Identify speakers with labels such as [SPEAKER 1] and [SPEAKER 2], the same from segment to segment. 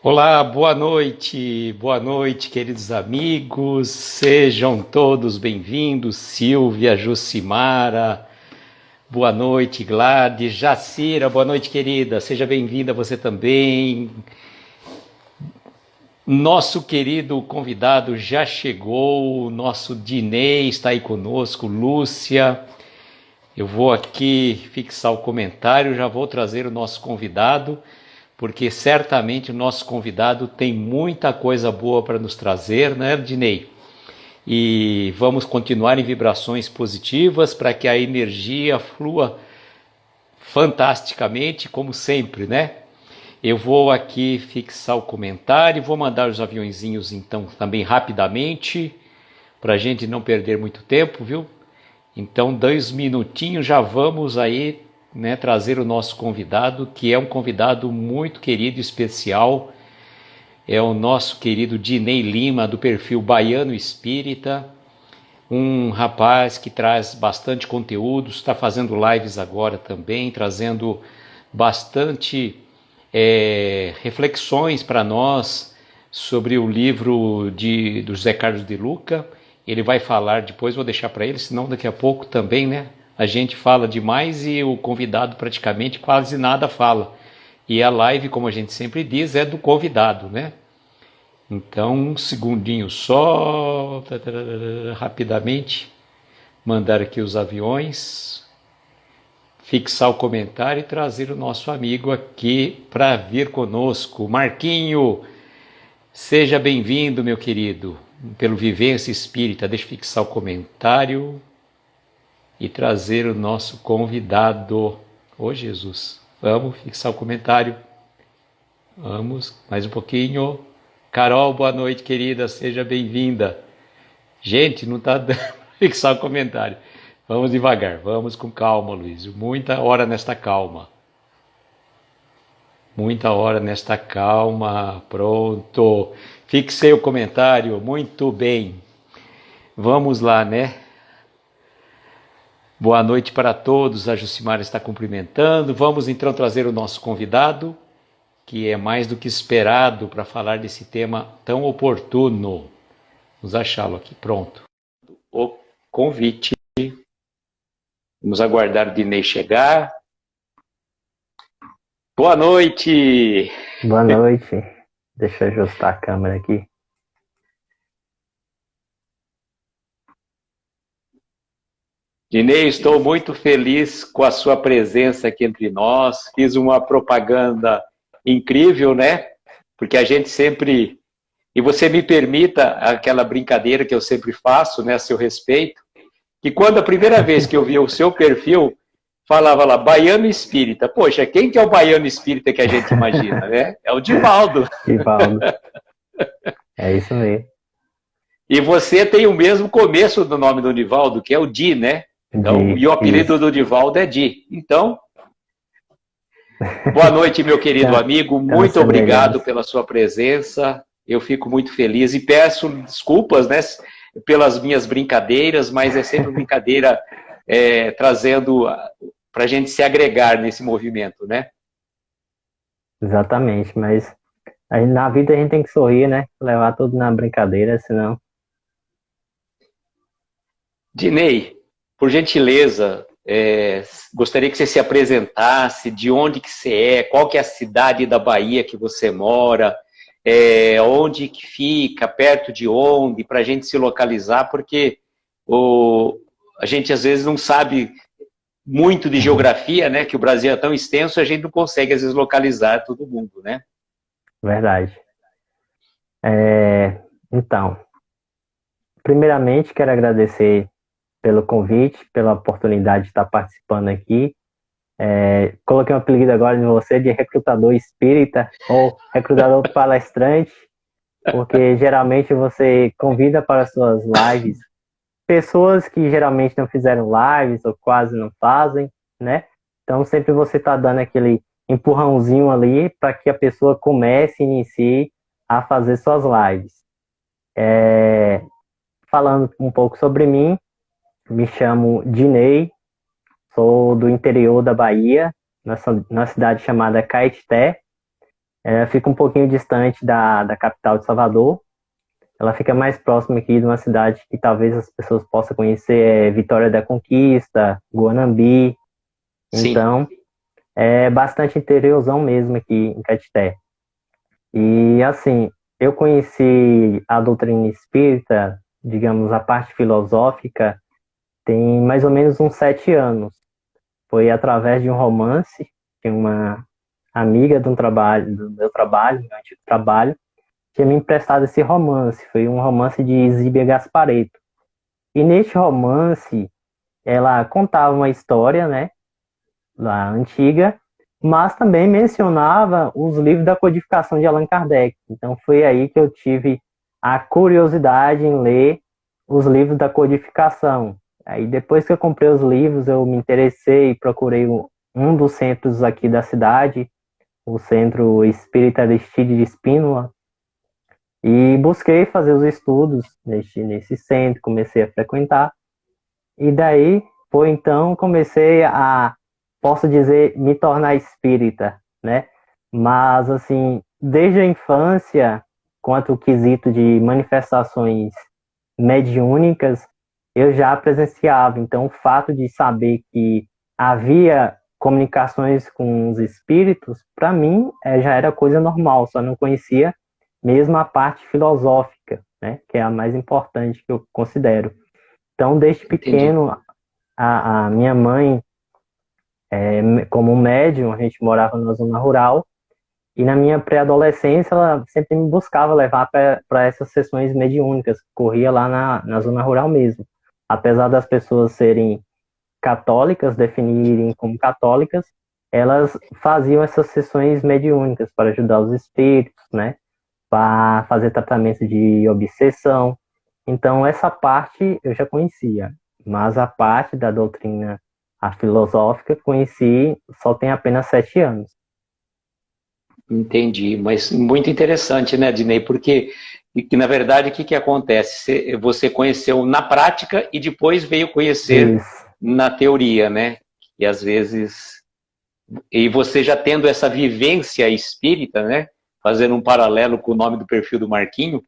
[SPEAKER 1] Olá, boa noite, queridos amigos, sejam todos bem-vindos, Silvia, Jucimara, boa noite, Gladys, Jacira, boa noite, querida, seja bem-vinda você também. Nosso querido convidado já chegou, nosso Dinei está aí conosco, Lúcia. Eu vou aqui fixar o comentário, já vou trazer o nosso convidado, porque certamente o nosso convidado tem muita coisa boa para nos trazer, né, Dinei? E vamos continuar em vibrações positivas para que a energia flua fantasticamente, como sempre, né? Eu vou aqui fixar o comentário, vou mandar os aviõezinhos então também rapidamente, para a gente não perder muito tempo, viu? Então, 2 minutinhos já vamos aí, né, trazer o nosso convidado, que é um convidado muito querido e especial. É o nosso querido Dinei Lima, do perfil Baiano Espírita, um rapaz que traz bastante conteúdo, está fazendo lives agora também, trazendo bastante reflexões para nós sobre o livro do José Carlos de Luca. Ele vai falar depois, vou deixar para ele, senão daqui a pouco também, né? A gente fala demais e o convidado praticamente quase nada fala. E a live, como a gente sempre diz, é do convidado, né? Então, um segundinho só, rapidamente, mandar aqui os aviões, fixar o comentário e trazer o nosso amigo aqui para vir conosco. Marquinho, seja bem-vindo, meu querido, pelo Vivência Espírita. Deixa eu fixar o comentário e trazer o nosso convidado. Ô Jesus, vamos fixar o comentário. Vamos, mais um pouquinho. Carol, boa noite, querida, seja bem-vinda. Gente, não está dando para fixar o comentário. Vamos devagar, vamos com calma, Luiz. Muita hora nesta calma. Muita hora nesta calma. Pronto. Fixei o comentário. Muito bem. Vamos lá, né? Boa noite para todos. A Jucimara está cumprimentando. Vamos então trazer o nosso convidado, que é mais do que esperado para falar desse tema tão oportuno. Vamos achá-lo aqui. Pronto. O convite. Vamos aguardar o Dinei chegar. Boa noite!
[SPEAKER 2] Boa noite. Deixa eu ajustar a câmera aqui.
[SPEAKER 1] Dinei, estou muito feliz com a sua presença aqui entre nós. Fiz uma propaganda incrível, né? Porque a gente sempre... E você me permita aquela brincadeira que eu sempre faço, né, a seu respeito, que quando a primeira vez que eu vi o seu perfil, falava lá, Baiano Espírita. Poxa, quem que é o Baiano Espírita que a gente imagina, né? É o Divaldo.
[SPEAKER 2] Divaldo. É isso mesmo.
[SPEAKER 1] E você tem o mesmo começo do nome do Divaldo, que é o Di, né? Então, e o apelido
[SPEAKER 2] Isso.
[SPEAKER 1] do Divaldo é Di. Então, boa noite, meu querido
[SPEAKER 2] Então,
[SPEAKER 1] amigo.
[SPEAKER 2] então
[SPEAKER 1] Muito
[SPEAKER 2] semelhante.
[SPEAKER 1] obrigado pela sua presença. Eu fico muito feliz e peço desculpas, né, pelas minhas brincadeiras, mas é sempre brincadeira trazendo para a gente se agregar nesse movimento, né?
[SPEAKER 2] Exatamente, mas na vida a gente tem que sorrir, né? Levar tudo na brincadeira, senão.
[SPEAKER 1] Dinei, por gentileza, gostaria que você se apresentasse, de onde que você é, qual que é a cidade da Bahia que você mora, onde que fica, perto de onde, para a gente se localizar, porque a gente às vezes não sabe muito de geografia, né, que o Brasil é tão extenso, a gente não consegue às vezes localizar todo mundo, né?
[SPEAKER 2] Verdade. Então, primeiramente quero agradecer pelo convite, pela oportunidade de estar participando aqui. Coloquei um apelido agora em você de recrutador espírita ou recrutador palestrante, porque geralmente você convida para suas lives pessoas que geralmente não fizeram lives ou quase não fazem, né? Então sempre você está dando aquele empurrãozinho ali para que a pessoa comece, inicie a fazer suas lives. Falando um pouco sobre mim, me chamo Dinei, sou do interior da Bahia, na cidade chamada Caetité. Fica um pouquinho distante da capital de Salvador. Ela fica mais próxima aqui de uma cidade que talvez as pessoas possam conhecer, Vitória da Conquista, Guanambi.
[SPEAKER 1] Sim,
[SPEAKER 2] Então, é bastante interiorzão mesmo aqui em Caetité. E, assim, eu conheci a doutrina espírita, digamos, a parte filosófica, tem mais ou menos uns 7 anos. Foi através de um romance de uma amiga do meu trabalho, do meu antigo trabalho, tinha me emprestado esse romance. Foi um romance de Zíbia Gasparetto. E neste romance, ela contava uma história, né, lá antiga, mas também mencionava os livros da codificação de Allan Kardec. Então foi aí que eu tive a curiosidade em ler os livros da codificação. Aí depois que eu comprei os livros, eu me interessei e procurei um dos centros aqui da cidade, o Centro Espírita Aristide de Espínola, e busquei fazer os estudos nesse centro, comecei a frequentar, e daí foi então comecei a, posso dizer, me tornar espírita, né? Mas, assim, desde a infância, quanto ao quesito de manifestações mediúnicas, eu já presenciava. Então, o fato de saber que havia comunicações com os espíritos, para mim, já era coisa normal, só não conhecia mesmo a parte filosófica, né? Que é a mais importante que eu considero. Então, desde
[SPEAKER 1] entendi.
[SPEAKER 2] pequeno, a minha mãe, como médium, a gente morava na zona rural, e na minha pré-adolescência ela sempre me buscava levar para essas sessões mediúnicas, que corria lá na zona rural mesmo. Apesar das pessoas serem católicas, definirem como católicas, elas faziam essas sessões mediúnicas para ajudar os espíritos, né? Para fazer tratamento de obsessão. Então, essa parte eu já conhecia, mas a parte da doutrina, a filosófica, conheci só tem apenas 7 anos.
[SPEAKER 1] Entendi, mas muito interessante, né, Dinei? Porque, que, na verdade, o que acontece? Você conheceu na prática e depois veio conhecer
[SPEAKER 2] Isso,
[SPEAKER 1] na teoria, né? E às vezes. E você já tendo essa vivência espírita, né? Fazendo um paralelo com o nome do perfil do Marquinho,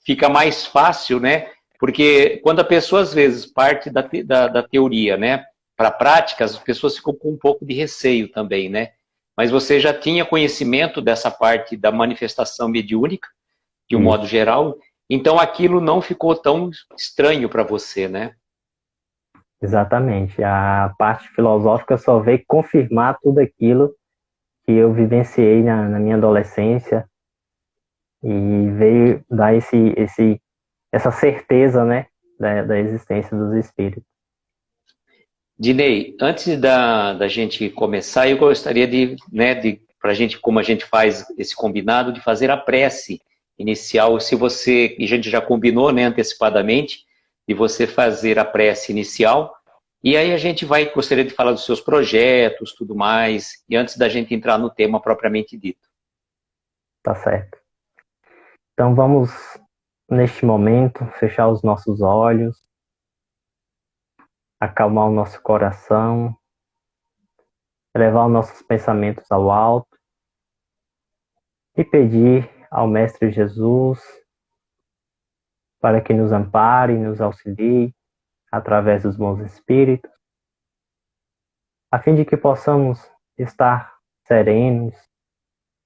[SPEAKER 1] fica mais fácil, né? Porque quando a pessoa, às vezes, parte da teoria, né? Para a prática, as pessoas ficam com um pouco de receio também, né? Mas você já tinha conhecimento dessa parte da manifestação mediúnica, de um modo
[SPEAKER 2] isso,
[SPEAKER 1] geral, então aquilo não ficou tão estranho para você, né?
[SPEAKER 2] exatamente. A parte filosófica só veio confirmar tudo aquilo que eu vivenciei na minha adolescência e veio dar essa certeza, né, da existência dos espíritos.
[SPEAKER 1] Dinei, antes da gente começar, eu gostaria pra gente, como a gente faz esse combinado, de fazer a prece inicial. Se você, e a gente já combinou, né, antecipadamente, de você fazer a prece inicial, e aí a gente gostaria de falar dos seus projetos, tudo mais, e antes da gente entrar no tema propriamente dito.
[SPEAKER 2] Tá certo. Então vamos, neste momento, fechar os nossos olhos, acalmar o nosso coração, elevar os nossos pensamentos ao alto e pedir ao Mestre Jesus para que nos ampare e nos auxilie através dos bons espíritos, a fim de que possamos estar serenos,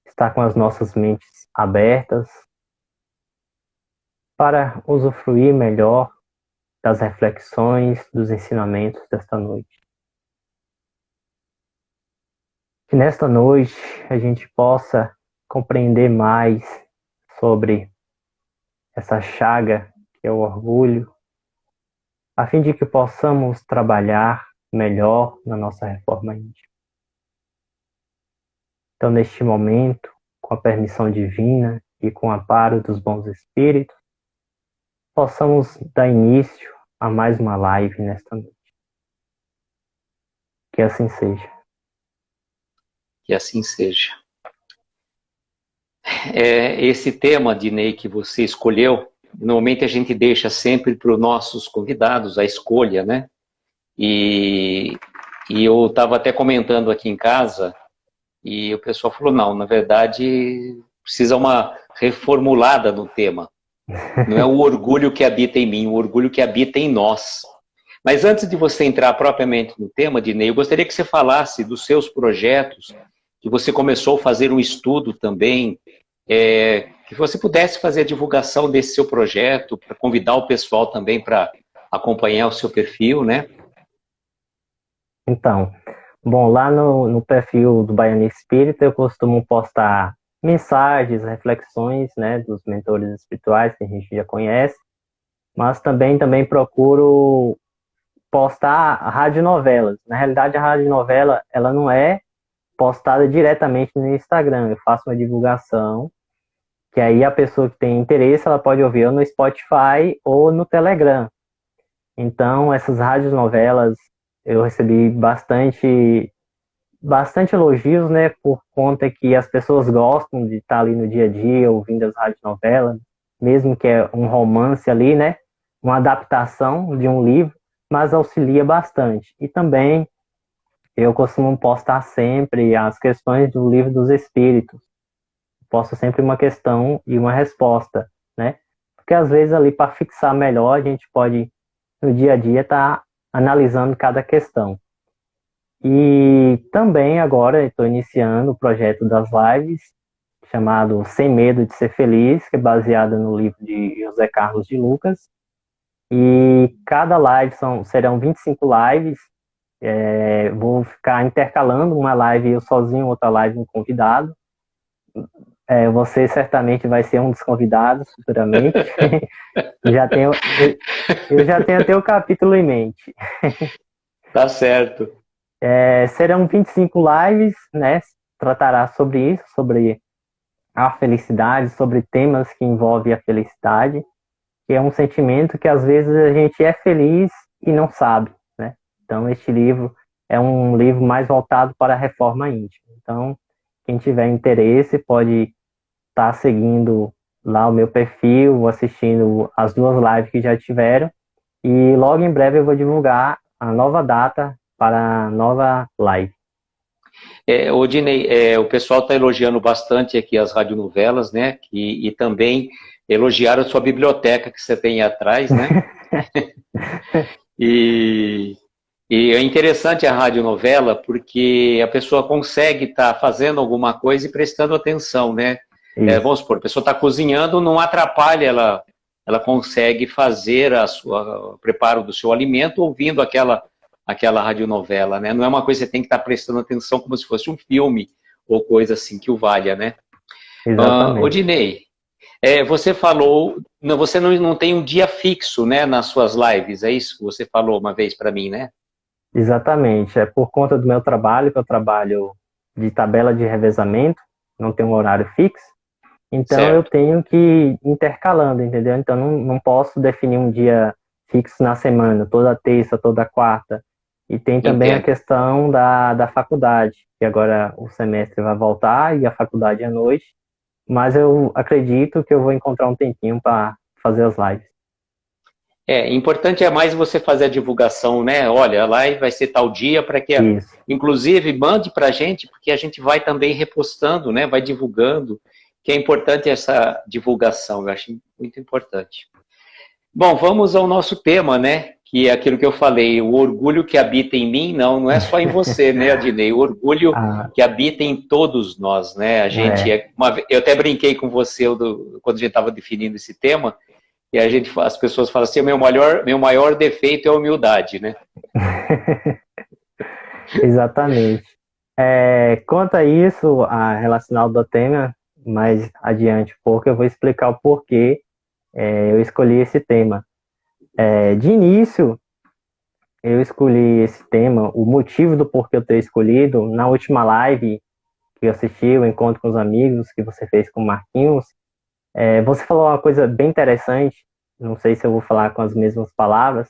[SPEAKER 2] estar com as nossas mentes abertas para usufruir melhor das reflexões, dos ensinamentos desta noite. Que nesta noite a gente possa compreender mais sobre essa chaga que é o orgulho, a fim de que possamos trabalhar melhor na nossa reforma íntima. Então, neste momento, com a permissão divina e com o amparo dos bons espíritos, possamos dar início a mais uma live nesta noite. Que assim seja.
[SPEAKER 1] Que assim seja. Esse tema, Dinei, que você escolheu, normalmente a gente deixa sempre para os nossos convidados a escolha, né? E eu estava até comentando aqui em casa, E o pessoal falou, não, na verdade precisa uma reformulada no tema. Não é o orgulho que habita em mim, o orgulho que habita em nós. Mas antes de você entrar propriamente no tema, Dinei, eu gostaria que você falasse dos seus projetos, que você começou a fazer um estudo também, que você pudesse fazer a divulgação desse seu projeto, para convidar o pessoal também para acompanhar o seu perfil, né?
[SPEAKER 2] Então, bom, lá no perfil do Baiano Espírita eu costumo postar mensagens, reflexões, né, dos mentores espirituais que a gente já conhece, mas também procuro postar radionovelas. Na realidade, a radionovela, ela não é postada diretamente no Instagram. Eu faço uma divulgação, que aí a pessoa que tem interesse, ela pode ouvir ou no Spotify ou no Telegram. Então, essas radionovelas, eu recebi bastante elogios, né, por conta que as pessoas gostam de estar ali no dia a dia, ouvindo as radionovelas, mesmo que é um romance ali, né, uma adaptação de um livro, mas auxilia bastante. E também eu costumo postar sempre as questões do Livro dos Espíritos. Posto sempre uma questão e uma resposta, né? Porque às vezes ali para fixar melhor, a gente pode no dia a dia estar analisando cada questão. E também agora estou iniciando o projeto das lives, chamado Sem Medo de Ser Feliz, que é baseado no livro de José Carlos de Lucas. E cada live serão 25 lives. Vou ficar intercalando uma live eu sozinho, outra live um convidado. Você certamente vai ser um dos convidados futuramente. Eu já tenho até o capítulo em mente.
[SPEAKER 1] Tá certo.
[SPEAKER 2] Serão 25 lives, né? Tratará sobre isso, sobre a felicidade, sobre temas que envolvem a felicidade, que é um sentimento que às vezes a gente é feliz e não sabe, né? Então, este livro é um livro mais voltado para a reforma íntima. Então, quem tiver interesse pode estar seguindo lá o meu perfil, assistindo as 2 lives que já tiveram, e logo em breve eu vou divulgar a nova data para a nova live.
[SPEAKER 1] Dinei, o pessoal está elogiando bastante aqui as radionovelas, né? E também elogiaram a sua biblioteca que você tem aí atrás, né? E é interessante a radionovela porque a pessoa consegue estar fazendo alguma coisa e prestando atenção, né? Vamos supor, a pessoa está cozinhando, não atrapalha, ela consegue fazer o preparo do seu alimento ouvindo aquela radionovela, né? Não é uma coisa que você tem que estar prestando atenção como se fosse um filme ou coisa assim que o valha, né?
[SPEAKER 2] Exatamente.
[SPEAKER 1] Dinei, você falou, você não tem um dia fixo, né, nas suas lives, é isso que você falou uma vez para mim, né?
[SPEAKER 2] Exatamente. É por conta do meu trabalho, que eu trabalho de tabela de revezamento, não tenho um horário fixo, então
[SPEAKER 1] Certo.
[SPEAKER 2] eu tenho que ir intercalando, entendeu? Então não posso definir um dia fixo na semana, toda terça, toda quarta. E tem também a questão da faculdade, que agora o semestre vai voltar e a faculdade é à noite, mas eu acredito que eu vou encontrar um tempinho para fazer as lives.
[SPEAKER 1] Importante é mais você fazer a divulgação, né? Olha, a live vai ser tal dia para que, inclusive, mande para a gente, porque a gente vai também repostando, né? Vai divulgando, que é importante essa divulgação, eu acho muito importante. Bom, vamos ao nosso tema, né? Que é aquilo que eu falei, o orgulho que habita em mim, não é só em você, né, Adinei? O orgulho que habita em todos nós, né? A gente eu até brinquei com você quando a gente estava definindo esse tema, e as pessoas falam assim, meu maior defeito é a humildade, né?
[SPEAKER 2] Exatamente. Quanto a isso, relacionado do tema, mais adiante um pouco, eu vou explicar o porquê eu escolhi esse tema. De início, eu escolhi esse tema, o motivo do porquê eu ter escolhido, na última live que eu assisti, o Encontro com os Amigos, que você fez com o Marquinhos, você falou uma coisa bem interessante, não sei se eu vou falar com as mesmas palavras,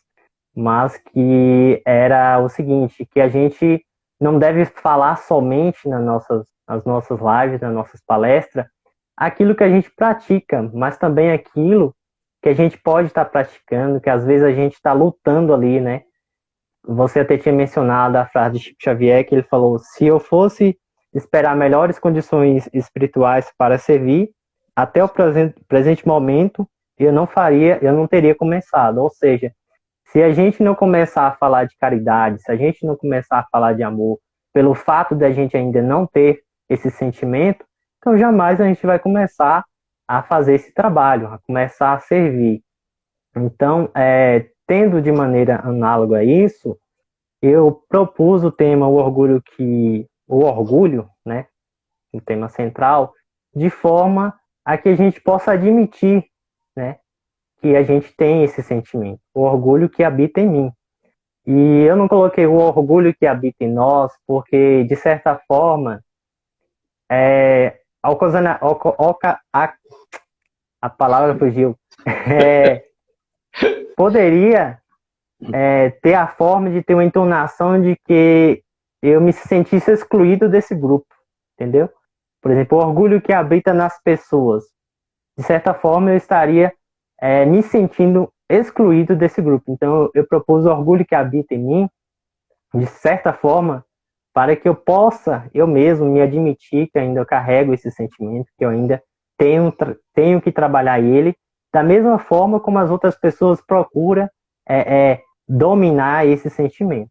[SPEAKER 2] mas que era o seguinte, que a gente não deve falar somente nas nossas lives, nas nossas palestras, aquilo que a gente pratica, mas também aquilo que a gente pode estar praticando, que às vezes a gente está lutando ali, né? Você até tinha mencionado a frase de Chico Xavier, que ele falou, se eu fosse esperar melhores condições espirituais para servir, até o presente momento eu não teria começado. Ou seja, se a gente não começar a falar de caridade, se a gente não começar a falar de amor, pelo fato de a gente ainda não ter esse sentimento, então jamais a gente vai começar a fazer esse trabalho, a começar a servir. Então, tendo de maneira análoga a isso, eu propus o tema o orgulho, né, o tema central, de forma a que a gente possa admitir, né, que a gente tem esse sentimento, o orgulho que habita em mim. E eu não coloquei o orgulho que habita em nós, porque, de certa forma, a palavra fugiu, poderia ter a forma de ter uma entonação de que eu me sentisse excluído desse grupo, entendeu? Por exemplo, o orgulho que habita nas pessoas. De certa forma, eu estaria me sentindo excluído desse grupo. Então, eu propus o orgulho que habita em mim, de certa forma, para que eu possa, eu mesmo, me admitir que ainda eu carrego esse sentimento, que eu ainda tenho que trabalhar ele, da mesma forma como as outras pessoas procuram dominar esse sentimento.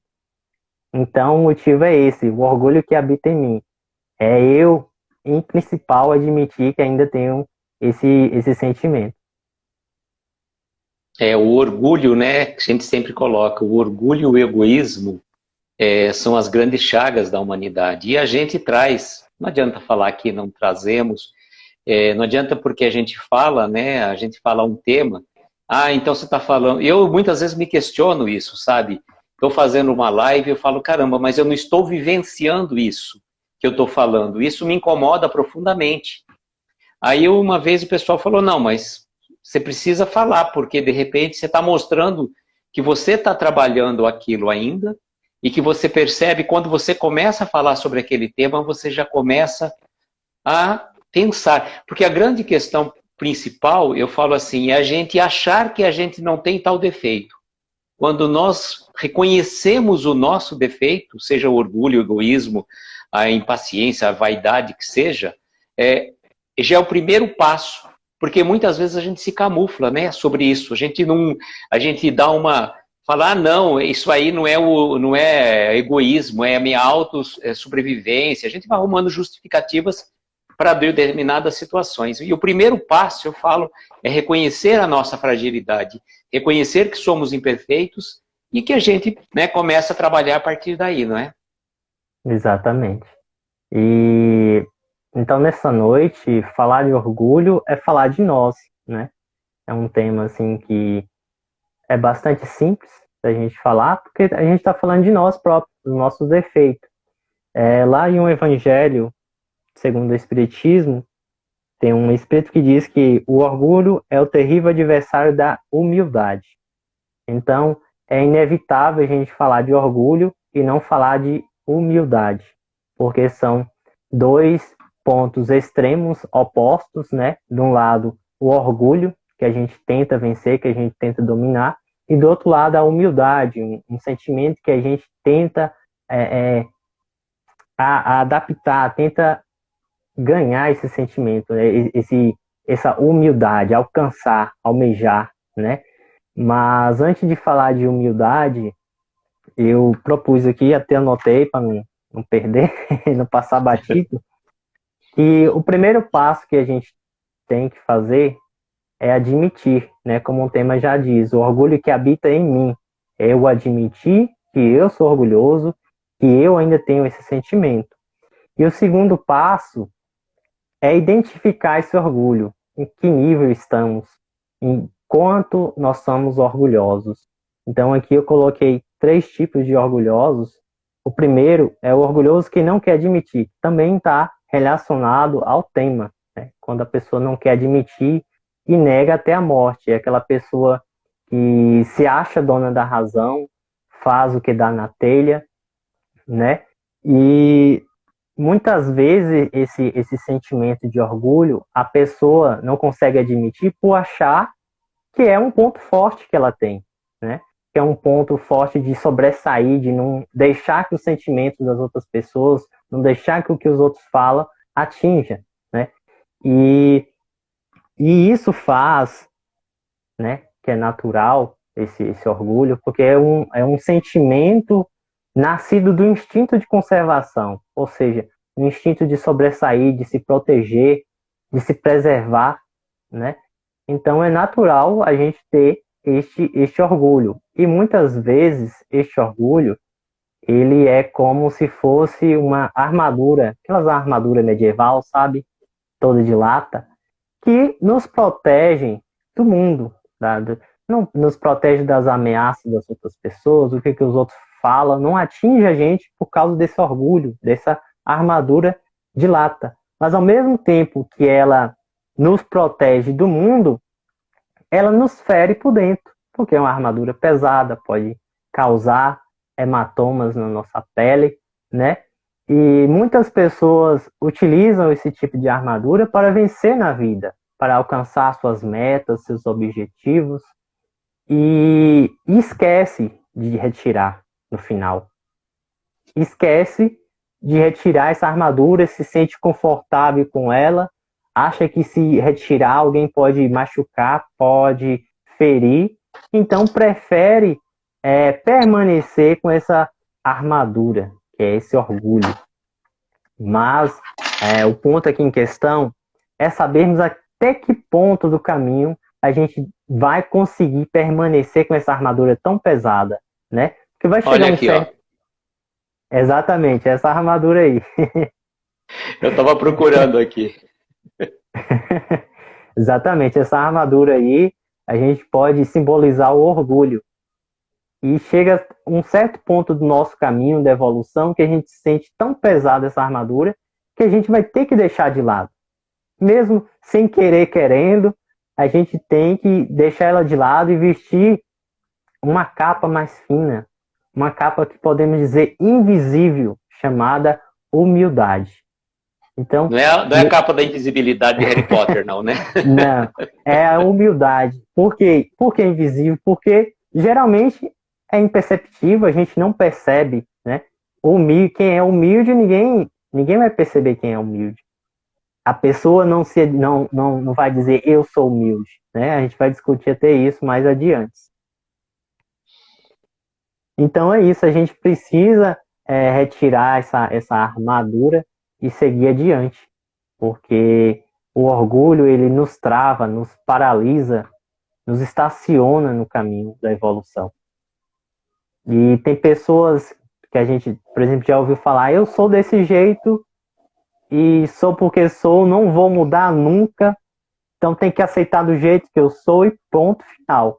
[SPEAKER 2] Então, o motivo é esse, o orgulho que habita em mim. É eu, em principal, admitir que ainda tenho esse sentimento.
[SPEAKER 1] O orgulho, né, que a gente sempre coloca, o orgulho e o egoísmo são as grandes chagas da humanidade. E a gente traz, não adianta falar que não trazemos, não adianta porque a gente fala, né, a gente fala um tema, então você está falando, eu muitas vezes me questiono isso, sabe? Estou fazendo uma live e eu falo, caramba, mas eu não estou vivenciando isso que eu estou falando, isso me incomoda profundamente. Aí uma vez o pessoal falou, não, mas você precisa falar, porque de repente você está mostrando que você está trabalhando aquilo ainda e que você percebe, quando você começa a falar sobre aquele tema, você já começa a pensar. Porque a grande questão principal, eu falo assim, é a gente achar que a gente não tem tal defeito. Quando nós reconhecemos o nosso defeito, seja o orgulho, o egoísmo, a impaciência, a vaidade que seja, já é o primeiro passo, porque muitas vezes a gente se camufla, né, sobre isso. A gente dá uma falar, não, isso aí não é egoísmo, é a minha sobrevivência. A gente vai arrumando justificativas para determinadas situações. E o primeiro passo, eu falo, é reconhecer a nossa fragilidade, reconhecer que somos imperfeitos e que a gente, né, começa a trabalhar a partir daí, não é?
[SPEAKER 2] Exatamente. E então, nessa noite, falar de orgulho é falar de nós, né? É um tema, assim, que é bastante simples da gente falar, porque a gente está falando de nós próprios, dos nossos defeitos. Lá em um evangelho, segundo o Espiritismo, tem um espírito que diz que o orgulho é o terrível adversário da humildade. Então, é inevitável a gente falar de orgulho e não falar de humildade, porque são dois pontos extremos opostos, né? De um lado, o orgulho, que a gente tenta vencer, que a gente tenta dominar, e do outro lado, a humildade, um sentimento que a gente tenta adaptar, tenta ganhar esse sentimento, né? Essa humildade, alcançar, almejar, né? Mas antes de falar de humildade, eu propus aqui, até anotei para não perder, não passar batido, que o primeiro passo que a gente tem que fazer é admitir, né? Como o tema já diz, o orgulho que habita em mim. É eu admitir que eu sou orgulhoso, que eu ainda tenho esse sentimento. E o segundo passo é identificar esse orgulho, em que nível estamos, em quanto nós somos orgulhosos. Então aqui eu coloquei 3 tipos de orgulhosos. O primeiro é o orgulhoso que não quer admitir, também está relacionado ao tema, né? Quando a pessoa não quer admitir e nega até a morte, é aquela pessoa que se acha dona da razão, faz o que dá na telha, né? E muitas vezes esse sentimento de orgulho a pessoa não consegue admitir por achar que é um ponto forte que ela tem, né? que é um ponto forte de sobressair, de não deixar que os sentimentos das outras pessoas, não deixar que o que os outros falam atinja, né? E, e isso faz, né, que é natural, esse orgulho, porque é um sentimento nascido do instinto de conservação, ou seja, o instinto de sobressair, de se proteger, de se preservar, né? Então é natural a gente ter este orgulho. E muitas vezes este orgulho, ele é como se fosse uma armadura, aquelas armaduras medieval, sabe? Toda de lata, que nos protegem do mundo, não nos protege das ameaças das outras pessoas, o que os outros falam, não atinge a gente por causa desse orgulho, dessa armadura de lata. Mas ao mesmo tempo que ela nos protege do mundo, ela nos fere por dentro, porque é uma armadura pesada, pode causar hematomas na nossa pele, né? E muitas pessoas utilizam esse tipo de armadura para vencer na vida, para alcançar suas metas, seus objetivos, e esquece de retirar no final. Esquece de retirar essa armadura, se sente confortável com ela, acha que se retirar alguém pode machucar, pode ferir, então prefere permanecer com essa armadura, que é esse orgulho. Mas o ponto aqui em questão é sabermos até que ponto do caminho a gente vai conseguir permanecer com essa armadura tão pesada, né? Porque vai chegar
[SPEAKER 1] Olha aqui, ó.
[SPEAKER 2] Exatamente, essa armadura aí.
[SPEAKER 1] Eu estava procurando aqui.
[SPEAKER 2] Exatamente, essa armadura aí, a gente pode simbolizar o orgulho. E chega um certo ponto do nosso caminho da evolução que a gente sente tão pesada essa armadura que a gente vai ter que deixar de lado. Mesmo sem querer, querendo, a gente tem que deixar ela de lado e vestir uma capa mais fina, uma capa que podemos dizer invisível, chamada humildade. Então,
[SPEAKER 1] não é a capa da invisibilidade de Harry Potter, não, né?
[SPEAKER 2] Não, é a humildade. Por quê? Por que invisível? Porque geralmente é imperceptível, a gente não percebe, né? Quem é humilde, ninguém vai perceber quem é humilde. A pessoa não vai dizer eu sou humilde, né? A gente vai discutir até isso mais adiante. Então é isso, a gente precisa retirar essa armadura e seguir adiante, porque o orgulho ele nos trava, nos paralisa, nos estaciona no caminho da evolução. E tem pessoas que a gente, por exemplo, já ouviu falar, eu sou desse jeito e sou porque sou, não vou mudar nunca, então tem que aceitar do jeito que eu sou e ponto final.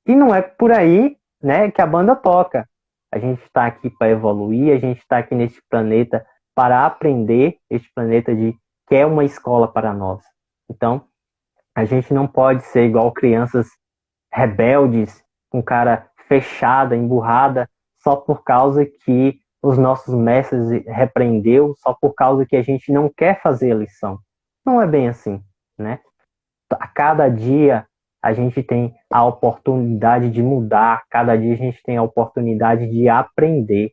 [SPEAKER 2] E não é por aí, né, que a banda toca. A gente está aqui para evoluir, a gente está aqui nesse planeta para aprender, este planeta que é uma escola para nós. Então, a gente não pode ser igual crianças rebeldes, com cara fechada, emburrada, só por causa que os nossos mestres repreendeu, só por causa que a gente não quer fazer a lição. Não é bem assim, né? A cada dia a gente tem a oportunidade de mudar, cada dia a gente tem a oportunidade de aprender.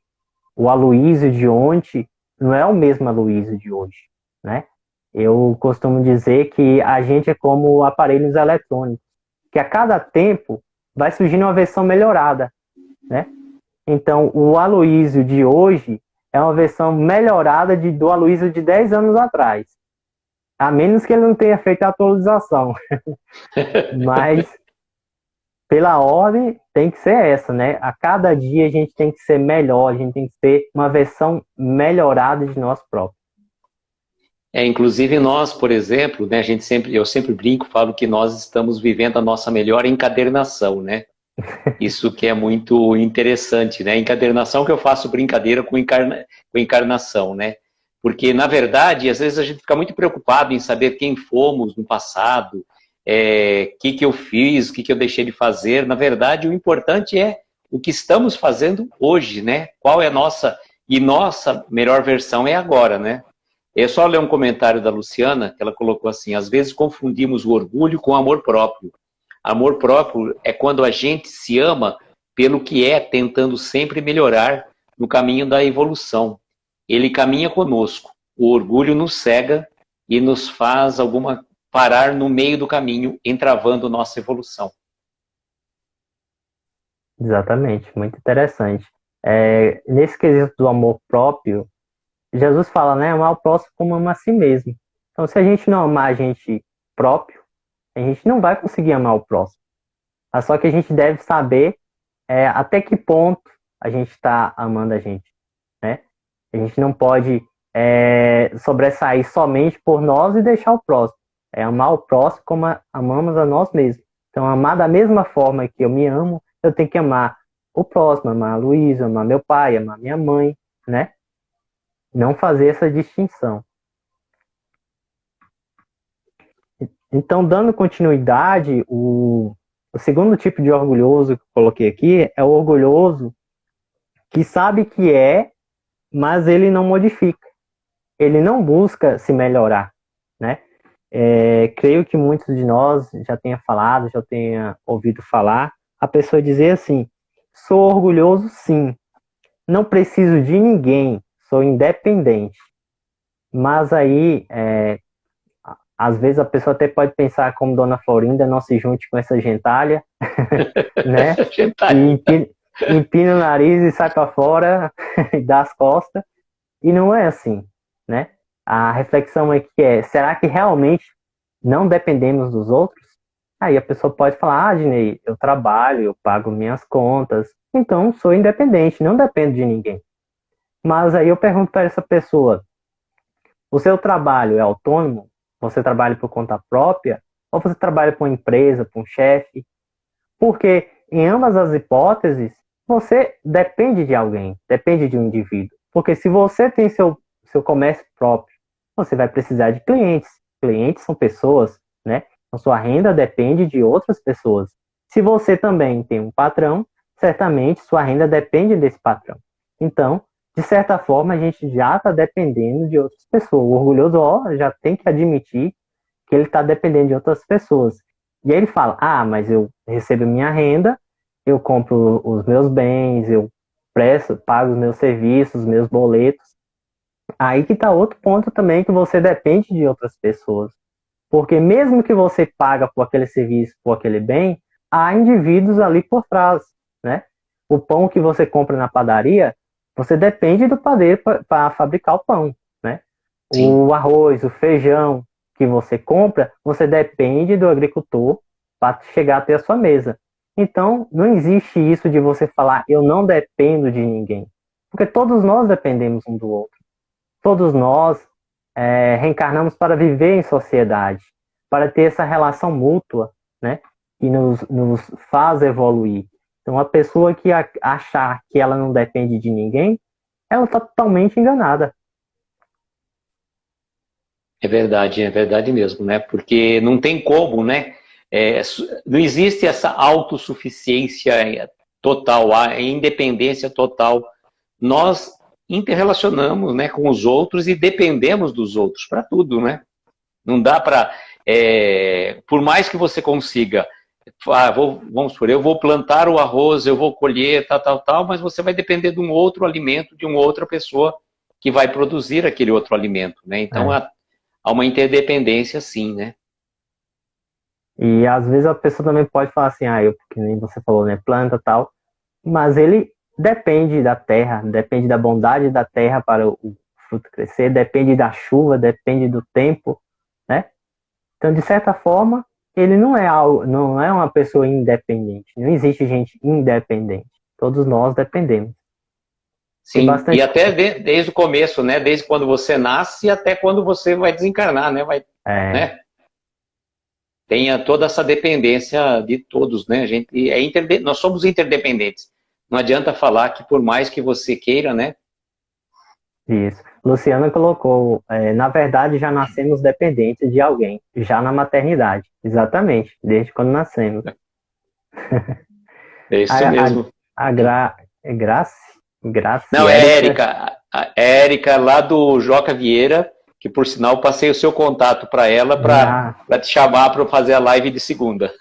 [SPEAKER 2] O Aloysio de ontem não é o mesmo Aloysio de hoje, né? Eu costumo dizer que a gente é como aparelhos eletrônicos, que a cada tempo vai surgindo uma versão melhorada, né? Então, o Aloysio de hoje é uma versão melhorada do Aloysio de 10 anos atrás. A menos que ele não tenha feito a atualização. Mas, pela ordem, tem que ser essa, né? A cada dia a gente tem que ser melhor, a gente tem que ter uma versão melhorada de nós próprios.
[SPEAKER 1] Inclusive nós, por exemplo, né, eu sempre brinco, falo que nós estamos vivendo a nossa melhor encadernação, né? Isso que é muito interessante, né? Encadernação que eu faço brincadeira com encarnação, né? Porque, na verdade, às vezes a gente fica muito preocupado em saber quem fomos no passado, que eu fiz, o que eu deixei de fazer. Na verdade, o importante é o que estamos fazendo hoje, né? Qual é a nossa melhor versão é agora, né? É só ler um comentário da Luciana, que ela colocou assim, às vezes confundimos o orgulho com o amor próprio. Amor próprio é quando a gente se ama pelo que é, tentando sempre melhorar no caminho da evolução. Ele caminha conosco. O orgulho nos cega e nos faz parar no meio do caminho, entravando nossa evolução.
[SPEAKER 2] Exatamente, muito interessante. Nesse quesito do amor próprio, Jesus fala, né, amar o próximo como ama a si mesmo. Então, se a gente não amar a gente próprio, a gente não vai conseguir amar o próximo. Só que a gente deve saber até que ponto a gente está amando a gente, né? A gente não pode sobressair somente por nós e deixar o próximo. É amar o próximo como amamos a nós mesmos. Então, amar da mesma forma que eu me amo, eu tenho que amar o próximo, amar a Luísa, amar meu pai, amar minha mãe, né? Não fazer essa distinção. Então, dando continuidade, o segundo tipo de orgulhoso que eu coloquei aqui é o orgulhoso que sabe que mas ele não modifica. Ele não busca se melhorar, né? Creio que muitos de nós já tenha falado, já tenha ouvido falar, a pessoa dizer assim, sou orgulhoso sim, não preciso de ninguém, sou independente. Mas aí, às vezes a pessoa até pode pensar como Dona Florinda, não se junte com essa gentalha, né? E empina o nariz e sai para fora e dá as costas. E não é assim, né? A reflexão aqui será que realmente não dependemos dos outros? Aí a pessoa pode falar, Dinei, eu trabalho, eu pago minhas contas, então sou independente, não dependo de ninguém. Mas aí eu pergunto para essa pessoa, o seu trabalho é autônomo? Você trabalha por conta própria? Ou você trabalha para uma empresa, para um chefe? Porque em ambas as hipóteses, você depende de alguém, depende de um indivíduo. Porque se você tem seu comércio próprio, você vai precisar de clientes. Clientes são pessoas, né? Então, sua renda depende de outras pessoas. Se você também tem um patrão, certamente sua renda depende desse patrão. Então, de certa forma, a gente já está dependendo de outras pessoas. O orgulhoso já tem que admitir que ele está dependendo de outras pessoas. E aí ele fala, mas eu recebo minha renda, eu compro os meus bens, eu pago os meus serviços, meus boletos. Aí que está outro ponto também, que você depende de outras pessoas. Porque mesmo que você paga por aquele serviço, por aquele bem, há indivíduos ali por trás, né? O pão que você compra na padaria, você depende do padeiro para fabricar o pão, né? Sim. O arroz, o feijão que você compra, você depende do agricultor para chegar até a sua mesa. Então, não existe isso de você falar, eu não dependo de ninguém. Porque todos nós dependemos um do outro. Todos nós reencarnamos para viver em sociedade, para ter essa relação mútua, né? Que nos faz evoluir. Então, a pessoa que achar que ela não depende de ninguém, ela está totalmente enganada.
[SPEAKER 1] É verdade mesmo, né? Porque não tem como, né? Não existe essa autossuficiência total, a independência total. Nós interrelacionamos, né, com os outros e dependemos dos outros para tudo, né? Não dá para... por mais que você consiga... vamos supor, eu vou plantar o arroz, eu vou colher, tal, mas você vai depender de um outro alimento, de uma outra pessoa que vai produzir aquele outro alimento, né? Então, há uma interdependência, sim, né?
[SPEAKER 2] E às vezes a pessoa também pode falar assim, que nem você falou, né, planta tal, mas ele depende da terra, depende da bondade da terra para o fruto crescer, depende da chuva, depende do tempo, né? Então, de certa forma, ele não é uma pessoa independente, não existe gente independente, todos nós dependemos.
[SPEAKER 1] Sim, e até desde o começo, né? Desde quando você nasce até quando você vai desencarnar, né? Né? Tenha toda essa dependência de todos, né? A gente nós somos interdependentes. Não adianta falar que por mais que você queira, né?
[SPEAKER 2] Isso. Luciana colocou, na verdade já nascemos dependentes de alguém, já na maternidade. Exatamente, desde quando nascemos.
[SPEAKER 1] É isso mesmo.
[SPEAKER 2] Graça.
[SPEAKER 1] Não, é a Érica lá do Joca Vieira, que por sinal passei o seu contato para ela para te chamar para fazer a live de segunda.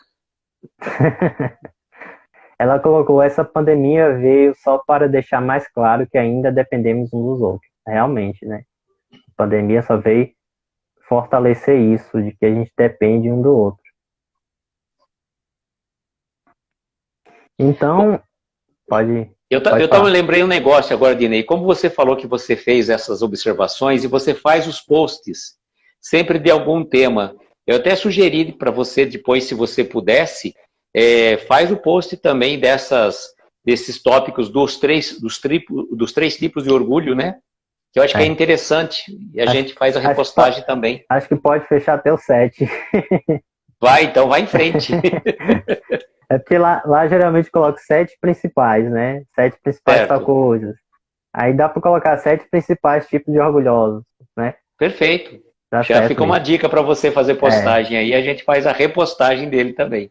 [SPEAKER 2] Ela colocou: essa pandemia veio só para deixar mais claro que ainda dependemos uns dos outros. Realmente, né? A pandemia só veio fortalecer isso, de que a gente depende um do outro. Então, pode,
[SPEAKER 1] Eu
[SPEAKER 2] pode
[SPEAKER 1] tava
[SPEAKER 2] falar.
[SPEAKER 1] lembrei um negócio agora, Dinei. Como você falou que você fez essas observações e você faz os posts sempre de algum tema. Eu até sugeri para você depois, se você pudesse, faz o post também desses tópicos dos três tipos de orgulho, né? Que eu acho que é
[SPEAKER 2] É,
[SPEAKER 1] interessante e a
[SPEAKER 2] acho,
[SPEAKER 1] gente faz a
[SPEAKER 2] acho,
[SPEAKER 1] repostagem também.
[SPEAKER 2] acho que pode fechar até o 7.
[SPEAKER 1] Vai, então, vai em frente.
[SPEAKER 2] É porque lá geralmente coloco 7 principais, né? 7 principais tal
[SPEAKER 1] Certo.
[SPEAKER 2] coisas. Aí dá para colocar 7 principais tipos de orgulhosos, né?
[SPEAKER 1] Perfeito.
[SPEAKER 2] Dá
[SPEAKER 1] Já
[SPEAKER 2] certo
[SPEAKER 1] fica uma
[SPEAKER 2] isso.
[SPEAKER 1] dica para você fazer
[SPEAKER 2] É,
[SPEAKER 1] postagem aí, a gente faz a repostagem dele também.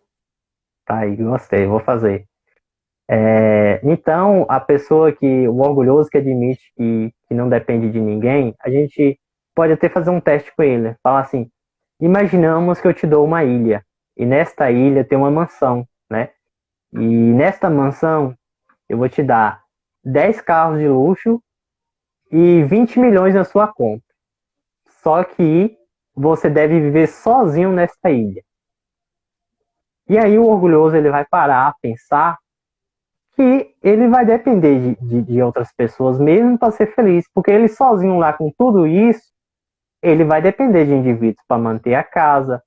[SPEAKER 2] tá aí, gostei, vou fazer. Então, o orgulhoso que admite que não depende de ninguém, a gente pode até fazer um teste com ele. Falar assim: imaginamos que eu te dou uma ilha, e nesta ilha tem uma mansão, né? E nesta mansão eu vou te dar 10 carros de luxo e 20 milhões na sua conta. Só que você deve viver sozinho nesta ilha. E aí o orgulhoso ele vai parar, pensar que ele vai depender de outras pessoas mesmo para ser feliz, porque ele sozinho lá com tudo isso, ele vai depender de indivíduos para manter a casa,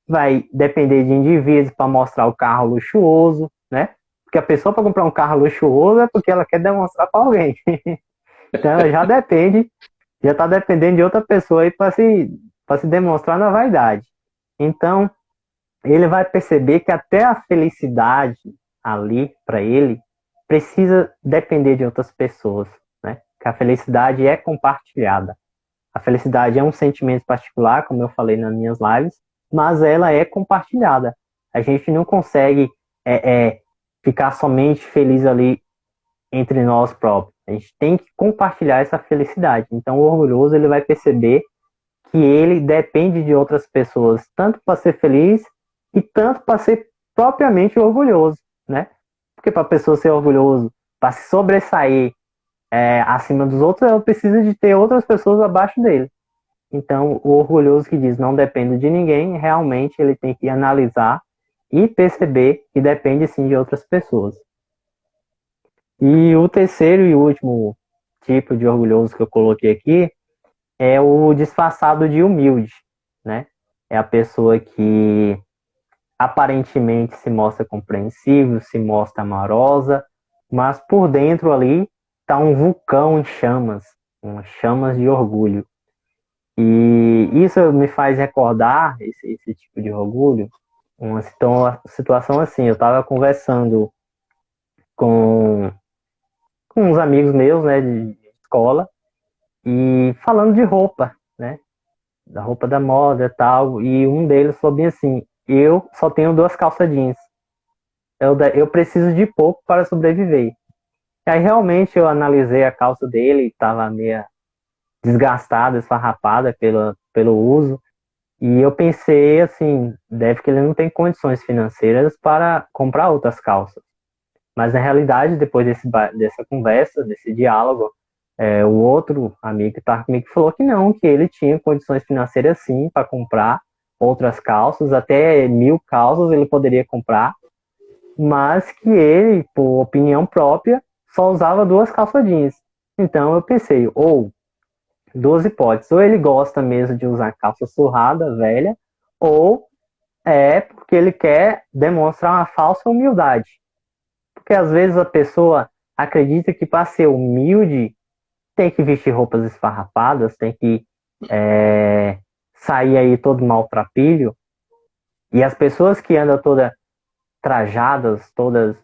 [SPEAKER 2] vai depender de indivíduos para mostrar o carro luxuoso, né? Porque a pessoa para comprar um carro luxuoso é porque ela quer demonstrar para alguém. Então ela já está dependendo de outra pessoa aí para se demonstrar na vaidade. Então ele vai perceber que até a felicidade ali para ele precisa depender de outras pessoas, né? Que a felicidade é compartilhada. A felicidade é um sentimento particular, como eu falei nas minhas lives, mas ela é compartilhada. A gente não consegue ficar somente feliz ali entre nós próprios. A gente tem que compartilhar essa felicidade. Então, o orgulhoso ele vai perceber que ele depende de outras pessoas, tanto para ser feliz e tanto para ser propriamente orgulhoso, né? Porque para a pessoa ser orgulhoso, para se sobressair acima dos outros, ela precisa de ter outras pessoas abaixo dele. Então, o orgulhoso que diz não depende de ninguém, realmente ele tem que analisar e perceber que depende sim de outras pessoas. E o terceiro e último tipo de orgulhoso que eu coloquei aqui é o disfarçado de humilde, né? É a pessoa que aparentemente se mostra compreensível, se mostra amorosa, mas por dentro ali está um vulcão em chamas, umas chamas de orgulho. E isso me faz recordar esse tipo de orgulho, uma situação assim. Eu estava conversando com, com uns amigos meus, né, de escola, e falando de roupa, né, da roupa da moda e tal, e um deles falou bem assim: eu só tenho 2 calças jeans, eu preciso de pouco para sobreviver. E aí realmente eu analisei a calça dele, estava meio desgastada, esfarrapada pelo uso. E eu pensei assim, deve que ele não tem condições financeiras para comprar outras calças. Mas na realidade, depois dessa conversa, desse diálogo, o outro amigo que estava comigo falou que não, que ele tinha condições financeiras sim para comprar outras calças, até 1.000 calças ele poderia comprar, mas que ele, por opinião própria, só usava 2 calças jeans. Então eu pensei, ou 2 hipóteses: ou ele gosta mesmo de usar calça surrada, velha, ou é porque ele quer demonstrar uma falsa humildade. Porque às vezes a pessoa acredita que para ser humilde tem que vestir roupas esfarrapadas, tem que sair aí todo maltrapilho. E as pessoas que andam todas trajadas, todas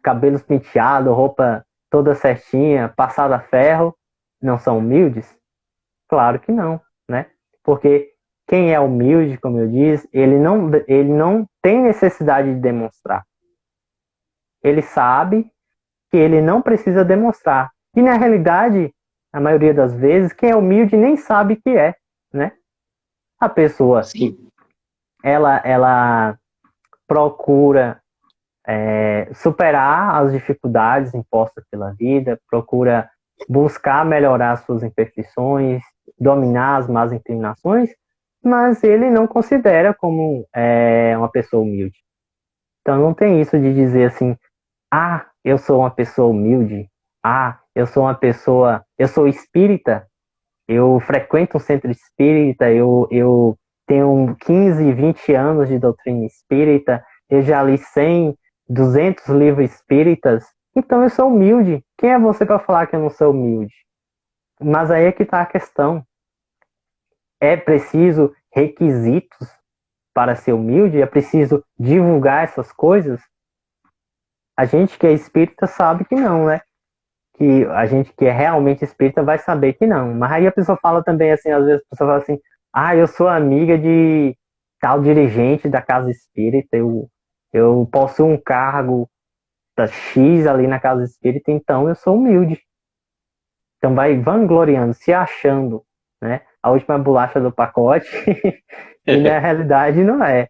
[SPEAKER 2] cabelos penteados, roupa toda certinha, passada a ferro, não são humildes? Claro que não, né? Porque quem é humilde, como eu disse, ele não tem necessidade de demonstrar. Ele sabe que ele não precisa demonstrar. E na realidade, a maioria das vezes, quem é humilde nem sabe que é, né? A pessoa,
[SPEAKER 1] Sim.
[SPEAKER 2] ela procura superar as dificuldades impostas pela vida, procura buscar melhorar suas imperfeições, dominar as más inclinações, mas ele não considera como uma pessoa humilde. Então não tem isso de dizer assim, ah, eu sou uma pessoa humilde, ah, eu sou espírita, eu frequento um centro espírita, eu tenho 15, 20 anos de doutrina espírita, eu já li 100, 200 livros espíritas, então eu sou humilde. Quem é você para falar que eu não sou humilde? Mas aí é que está a questão. É preciso requisitos para ser humilde? É preciso divulgar essas coisas? A gente que é espírita sabe que não, né? Que a gente que é realmente espírita vai saber que não. Mas aí a pessoa fala também assim, às vezes a pessoa fala assim, ah, eu sou amiga de tal dirigente da casa espírita, eu possuo um cargo da X ali na casa espírita, então eu sou humilde. Então vai vangloriando, se achando, né? A última bolacha do pacote, e na realidade não é.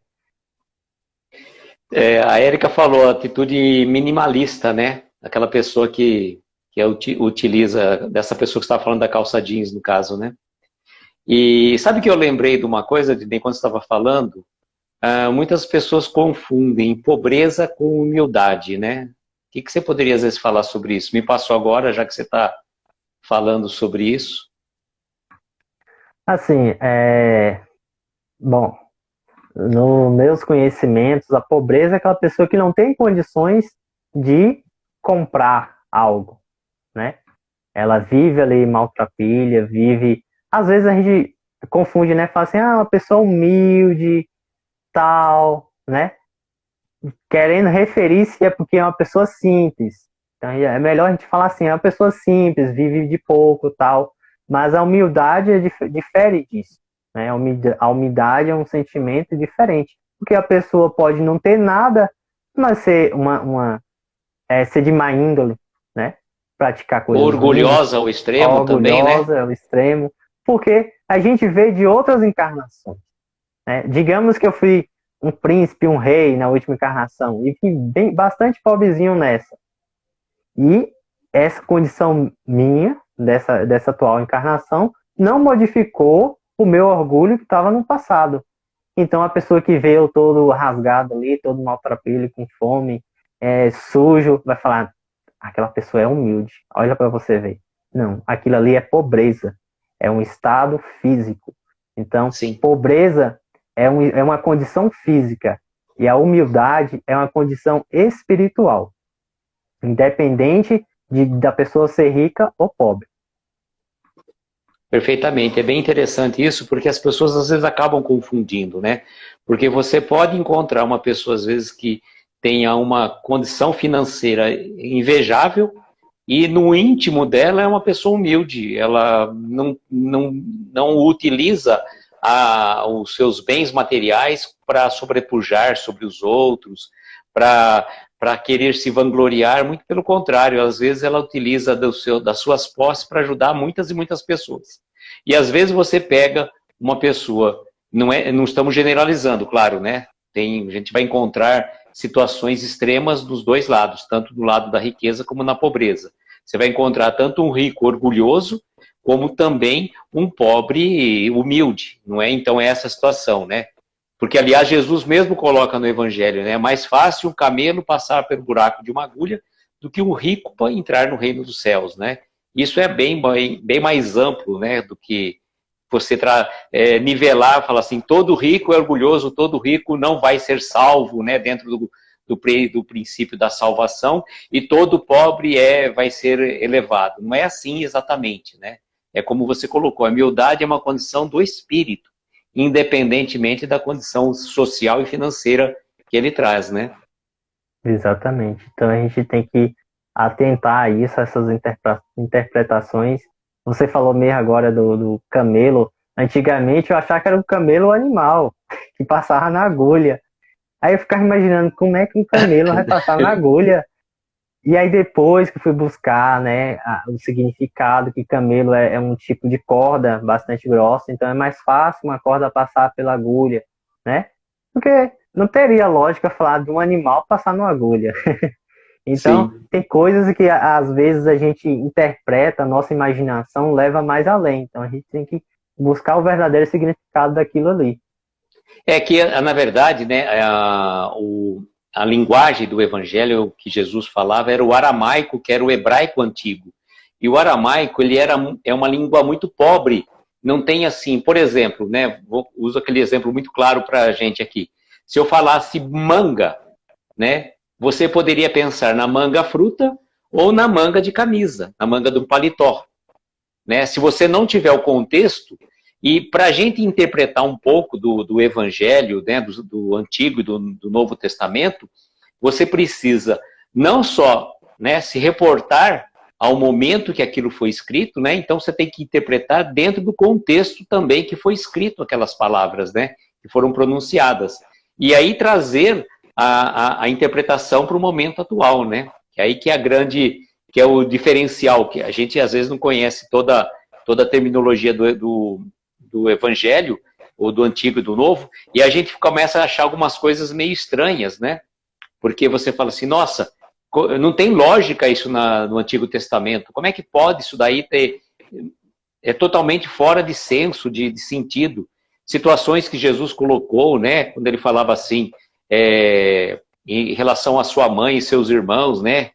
[SPEAKER 1] A Érica falou atitude minimalista, né? Aquela pessoa utiliza, dessa pessoa que você estava falando da calça jeans, no caso, né? E sabe que eu lembrei de uma coisa, de quando você estava falando? Muitas pessoas confundem pobreza com humildade, né? O que você poderia, às vezes, falar sobre isso? Me passou agora, já que você está falando sobre isso.
[SPEAKER 2] Assim, bom, nos meus conhecimentos, a pobreza é aquela pessoa que não tem condições de comprar algo, né? Ela vive ali maltrapilha, vive. Às vezes a gente confunde, né? Fala assim, ah, uma pessoa humilde, tal, né? Querendo referir-se é porque é uma pessoa simples. Então é melhor a gente falar assim, é uma pessoa simples, vive de pouco, tal. Mas a humildade difere disso, né? A humildade é um sentimento diferente, porque a pessoa pode não ter nada, mas ser ser de má índole, né? Praticar coisas ruins,
[SPEAKER 1] Orgulhosa ao extremo também, né?
[SPEAKER 2] orgulhosa ao extremo, porque a gente vê de outras encarnações, né? Digamos que eu fui um príncipe, um rei na última encarnação e fui bastante pobrezinho nessa. E essa condição minha, dessa atual encarnação, não modificou o meu orgulho que estava no passado. Então a pessoa que veio todo rasgado ali, todo maltrapilho, com fome, sujo, vai falar, aquela pessoa é humilde, olha para você ver. Não, aquilo ali é pobreza, é um estado físico. Então,
[SPEAKER 1] Sim.
[SPEAKER 2] pobreza é uma condição física e a humildade é uma condição espiritual, independente da pessoa ser rica ou pobre.
[SPEAKER 1] Perfeitamente, é bem interessante isso, porque as pessoas às vezes acabam confundindo, né? Porque você pode encontrar uma pessoa, às vezes, que tenha uma condição financeira invejável e no íntimo dela é uma pessoa humilde, ela não utiliza os seus bens materiais para sobrepujar sobre os outros, para querer se vangloriar, muito pelo contrário, às vezes ela utiliza das suas posses para ajudar muitas e muitas pessoas. E às vezes você pega uma pessoa, não estamos generalizando, claro, né? A gente vai encontrar situações extremas dos dois lados, tanto do lado da riqueza como na pobreza. Você vai encontrar tanto um rico orgulhoso, como também um pobre humilde, não é? Então é essa situação, né? Porque, aliás, Jesus mesmo coloca no Evangelho, né? É mais fácil um camelo passar pelo buraco de uma agulha do que um rico para entrar no reino dos céus, né? Isso é bem mais amplo, né? Do que você nivelar, falar assim, todo rico é orgulhoso, todo rico não vai ser salvo, né? Dentro do princípio da salvação, e todo pobre vai ser elevado. Não é assim exatamente, né? É como você colocou, a humildade é uma condição do espírito, independentemente da condição social e financeira que ele traz, né?
[SPEAKER 2] Exatamente. Então a gente tem que atentar a isso, a essas interpretações. Você falou mesmo agora do camelo. Antigamente eu achava que era um camelo animal que passava na agulha. Aí eu ficava imaginando como é que um camelo vai passar na agulha. E aí depois que fui buscar, né, o significado que camelo é um tipo de corda bastante grossa, então é mais fácil uma corda passar pela agulha, né? Porque não teria lógica falar de um animal passar numa agulha. Então,
[SPEAKER 1] Sim.
[SPEAKER 2] tem coisas que às vezes a gente interpreta, a nossa imaginação leva mais além. Então, a gente tem que buscar o verdadeiro significado daquilo ali.
[SPEAKER 1] É que, na verdade, né, a linguagem do evangelho que Jesus falava era o aramaico, que era o hebraico antigo. E o aramaico, é uma língua muito pobre. Não tem assim, por exemplo, né, uso aquele exemplo muito claro para a gente aqui. Se eu falasse manga, né, você poderia pensar na manga fruta ou na manga de camisa, na manga do paletó. Né? Se você não tiver o contexto, e para a gente interpretar um pouco do Evangelho, né, do Antigo e do Novo Testamento, você precisa não só, né, se reportar ao momento que aquilo foi escrito, né, então você tem que interpretar dentro do contexto também que foi escrito aquelas palavras, né, que foram pronunciadas. E aí trazer a interpretação para o momento atual, né? Que aí que é que é o diferencial, que a gente às vezes não conhece toda a terminologia do Evangelho, ou do Antigo e do Novo, e a gente começa a achar algumas coisas meio estranhas, né? Porque você fala assim, nossa, não tem lógica isso no Antigo Testamento, como é que pode isso daí ter... É totalmente fora de senso, de sentido. Situações que Jesus colocou, né? Quando ele falava assim, em relação à sua mãe e seus irmãos, né?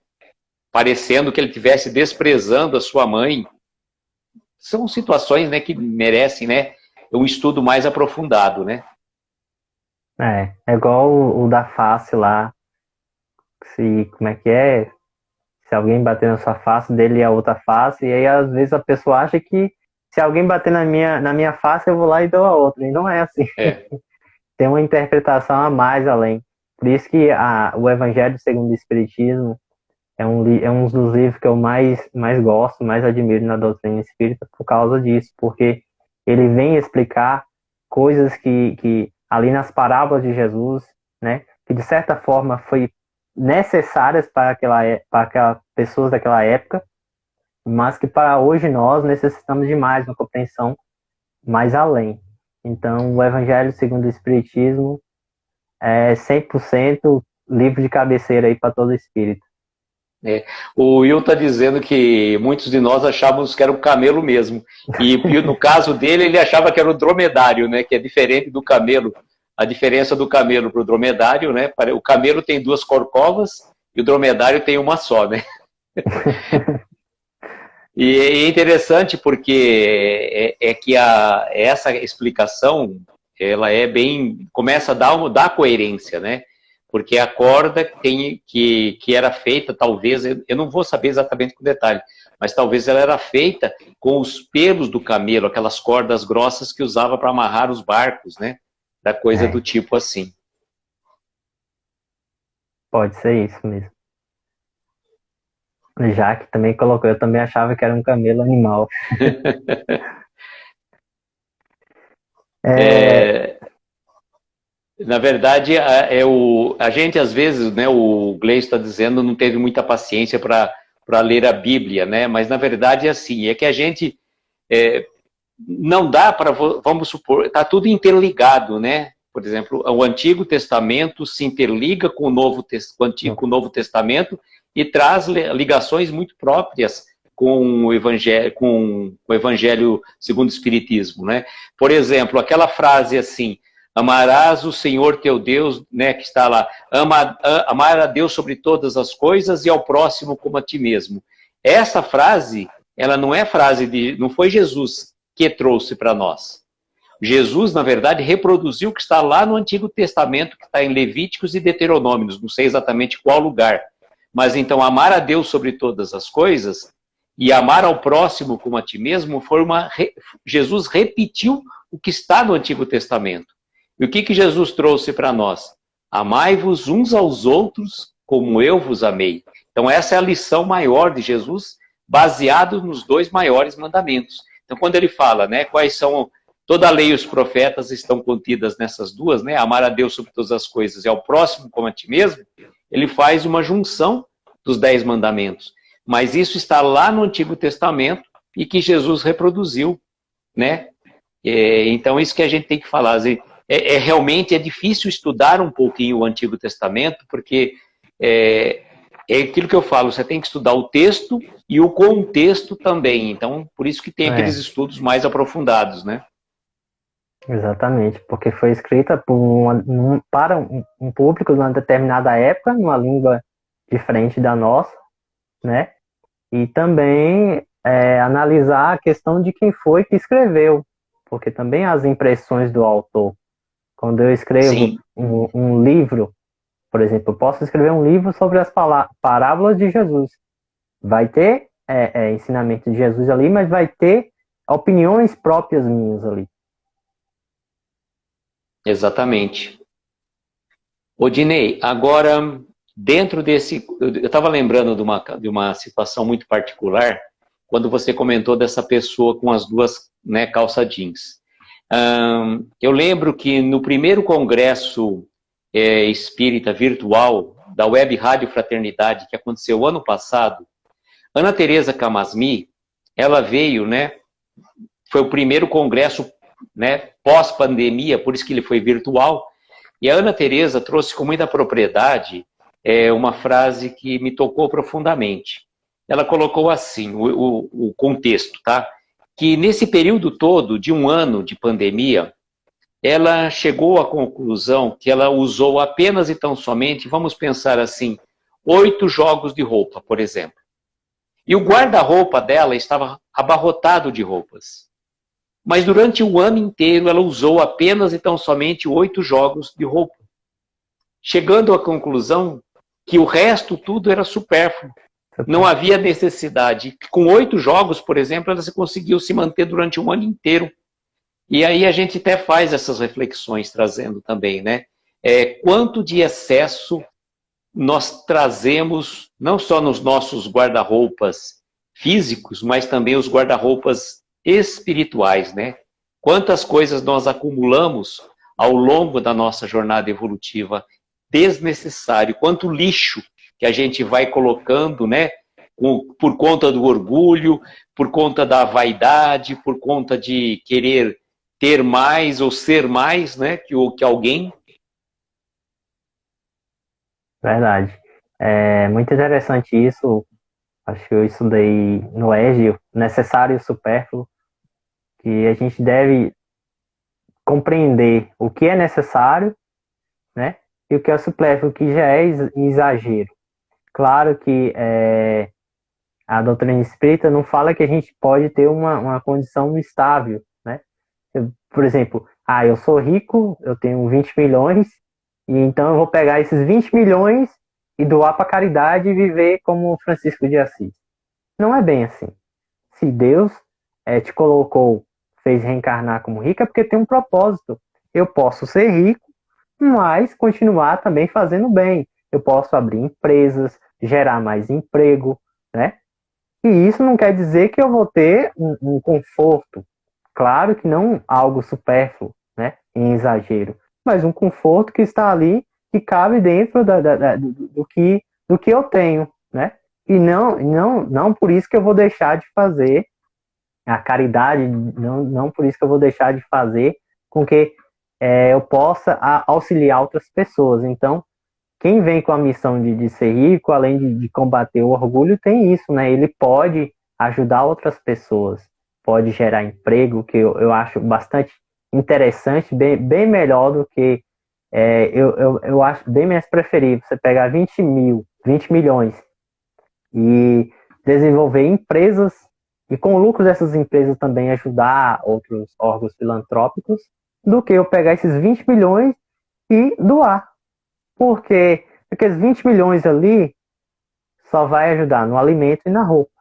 [SPEAKER 1] Parecendo que ele estivesse desprezando a sua mãe. São situações, né, que merecem, né, um estudo mais aprofundado, né?
[SPEAKER 2] É igual o da face lá. Como é que é? Se alguém bater na sua face, dele é a outra face. E aí, às vezes, a pessoa acha que se alguém bater na minha face, eu vou lá e dou a outra. E não é assim.
[SPEAKER 1] É,
[SPEAKER 2] Tem uma interpretação a mais além. Por isso que o Evangelho segundo o Espiritismo é um dos livros que eu mais gosto, mais admiro na doutrina espírita por causa disso, porque ele vem explicar coisas que ali nas parábolas de Jesus, né, que de certa forma foi necessárias para aquelas pessoas daquela época, mas que para hoje nós necessitamos de mais, uma compreensão mais além. Então, o Evangelho segundo o Espiritismo é 100% livro de cabeceira aí para todo espírito.
[SPEAKER 1] O Will está dizendo que muitos de nós achávamos que era o camelo mesmo. E no caso dele, ele achava que era o dromedário, né? Que é diferente do camelo. A diferença do camelo para o dromedário, né? O camelo tem duas corcovas e o dromedário tem uma só, né? E é interessante porque que essa explicação ela é bem começa a dar coerência, né? Porque a corda que era feita, talvez, eu não vou saber exatamente com detalhe, mas talvez ela era feita com os pelos do camelo, aquelas cordas grossas que usava para amarrar os barcos, né? Da coisa do tipo assim.
[SPEAKER 2] Pode ser isso mesmo. Já que também colocou, eu também achava que era um camelo animal.
[SPEAKER 1] Na verdade, a gente às vezes, né, o Gleice está dizendo, não teve muita paciência para ler a Bíblia, né? Mas na verdade é assim, é que a gente não dá para, vamos supor, está tudo interligado, né? Por exemplo, o Antigo Testamento se interliga com o Novo Testamento e traz ligações muito próprias com o Evangelho segundo o Espiritismo, né? Por exemplo, aquela frase assim, amarás o Senhor teu Deus, né, que está lá, amar a Deus sobre todas as coisas e ao próximo como a ti mesmo. Essa frase, ela não é não foi Jesus que trouxe para nós. Jesus, na verdade, reproduziu o que está lá no Antigo Testamento, que está em Levíticos e Deuteronômios, não sei exatamente qual lugar. Mas então, amar a Deus sobre todas as coisas e amar ao próximo como a ti mesmo, Jesus repetiu o que está no Antigo Testamento. E o que Jesus trouxe para nós? Amai-vos uns aos outros como eu vos amei. Então essa é a lição maior de Jesus, baseado nos dois maiores mandamentos. Então quando ele fala, né, quais são... Toda a lei e os profetas estão contidas nessas duas, né? Amar a Deus sobre todas as coisas e ao próximo como a ti mesmo. Ele faz uma junção dos 10 mandamentos. Mas isso está lá no Antigo Testamento e que Jesus reproduziu, né? Então isso que a gente tem que falar. realmente é difícil estudar um pouquinho o Antigo Testamento, porque é aquilo que eu falo, você tem que estudar o texto e o contexto também. Então, por isso que tem aqueles estudos mais aprofundados, né?
[SPEAKER 2] Exatamente, porque foi escrita para um público de uma determinada época, numa língua diferente da nossa, né? E também analisar a questão de quem foi que escreveu, porque também as impressões do autor. Quando eu escrevo um livro, por exemplo, eu posso escrever um livro sobre as parábolas de Jesus. Vai ter ensinamento de Jesus ali, mas vai ter opiniões próprias minhas ali.
[SPEAKER 1] Exatamente. Odinei, agora, dentro desse... Eu estava lembrando de uma situação muito particular, quando você comentou dessa pessoa com as duas, né, calça jeans. Eu lembro que no primeiro congresso espírita virtual da Web Rádio Fraternidade, que aconteceu ano passado, Ana Teresa Camasmi, ela veio, né, foi o primeiro congresso, né, pós-pandemia, por isso que ele foi virtual, e a Ana Teresa trouxe com muita propriedade uma frase que me tocou profundamente. Ela colocou assim, o contexto, tá? Que nesse período todo de um ano de pandemia, ela chegou à conclusão que ela usou apenas e tão somente, vamos pensar assim, 8 jogos de roupa, por exemplo. E o guarda-roupa dela estava abarrotado de roupas. Mas durante o ano inteiro ela usou apenas e tão somente 8 jogos de roupa. Chegando à conclusão que o resto tudo era supérfluo. Não havia necessidade. Com 8 jogos, por exemplo, ela conseguiu se manter durante um ano inteiro. E aí a gente até faz essas reflexões, trazendo também, né? Quanto de excesso nós trazemos, não só nos nossos guarda-roupas físicos, mas também os guarda-roupas espirituais, né? Quantas coisas nós acumulamos ao longo da nossa jornada evolutiva desnecessário, quanto lixo que a gente vai colocando, né? Por conta do orgulho, por conta da vaidade, por conta de querer ter mais ou ser mais, né, que alguém.
[SPEAKER 2] Verdade. É muito interessante isso. Acho que eu estudei no EJI, necessário e supérfluo, que a gente deve compreender o que é necessário, né, e o que é supérfluo, que já é exagero. Claro que a doutrina espírita não fala que a gente pode ter uma condição estável, né? Por exemplo, eu sou rico, eu tenho 20 milhões, e então eu vou pegar esses 20 milhões e doar para caridade e viver como Francisco de Assis. Não é bem assim. Se Deus te colocou, fez reencarnar como rico, é porque tem um propósito. Eu posso ser rico, mas continuar também fazendo bem. Eu posso abrir empresas, gerar mais emprego, né? E isso não quer dizer que eu vou ter um conforto. Claro que não algo supérfluo, né? Em exagero. Mas um conforto que está ali, que cabe dentro do que eu tenho, né? E não por isso que eu vou deixar de fazer a caridade, não por isso que eu vou deixar de fazer com que eu possa auxiliar outras pessoas. Então, quem vem com a missão de ser rico, além de combater o orgulho, tem isso, né? Ele pode ajudar outras pessoas, pode gerar emprego, que eu acho bastante interessante, bem melhor do que eu acho bem mais preferível você pegar 20 milhões e desenvolver empresas e com o lucro dessas empresas também ajudar outros órgãos filantrópicos, do que eu pegar esses 20 milhões e doar. Porque aqueles 20 milhões ali só vai ajudar no alimento e na roupa.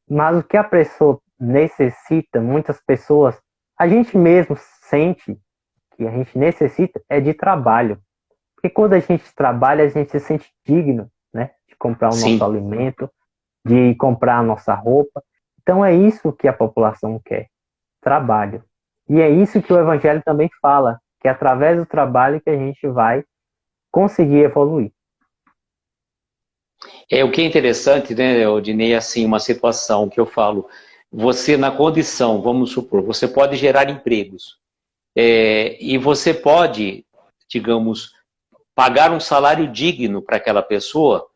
[SPEAKER 2] Mas o que a pessoa necessita, muitas pessoas, a gente mesmo sente que a gente necessita é de trabalho. Porque quando a gente trabalha, a gente se sente digno, né? De comprar o nosso alimento, de comprar a nossa roupa. Então é isso que a população quer, trabalho. E é isso que o Evangelho também fala, que é através do trabalho que a gente vai conseguir evoluir.
[SPEAKER 1] O que é interessante, né, Odinei, assim, uma situação que eu falo, você na condição, vamos supor, você pode gerar empregos, E você pode, digamos, pagar um salário digno para aquela pessoa.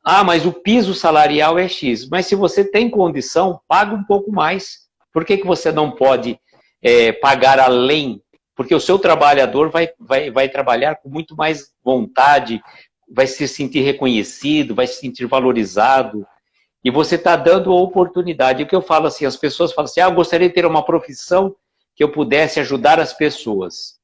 [SPEAKER 1] Ah, mas o piso salarial é X. Mas se você tem condição, paga um pouco mais. Por que você não pode pagar além? Porque o seu trabalhador vai trabalhar com muito mais vontade, vai se sentir reconhecido, vai se sentir valorizado. E você está dando a oportunidade. O que eu falo assim, as pessoas falam assim, eu gostaria de ter uma profissão que eu pudesse ajudar as pessoas.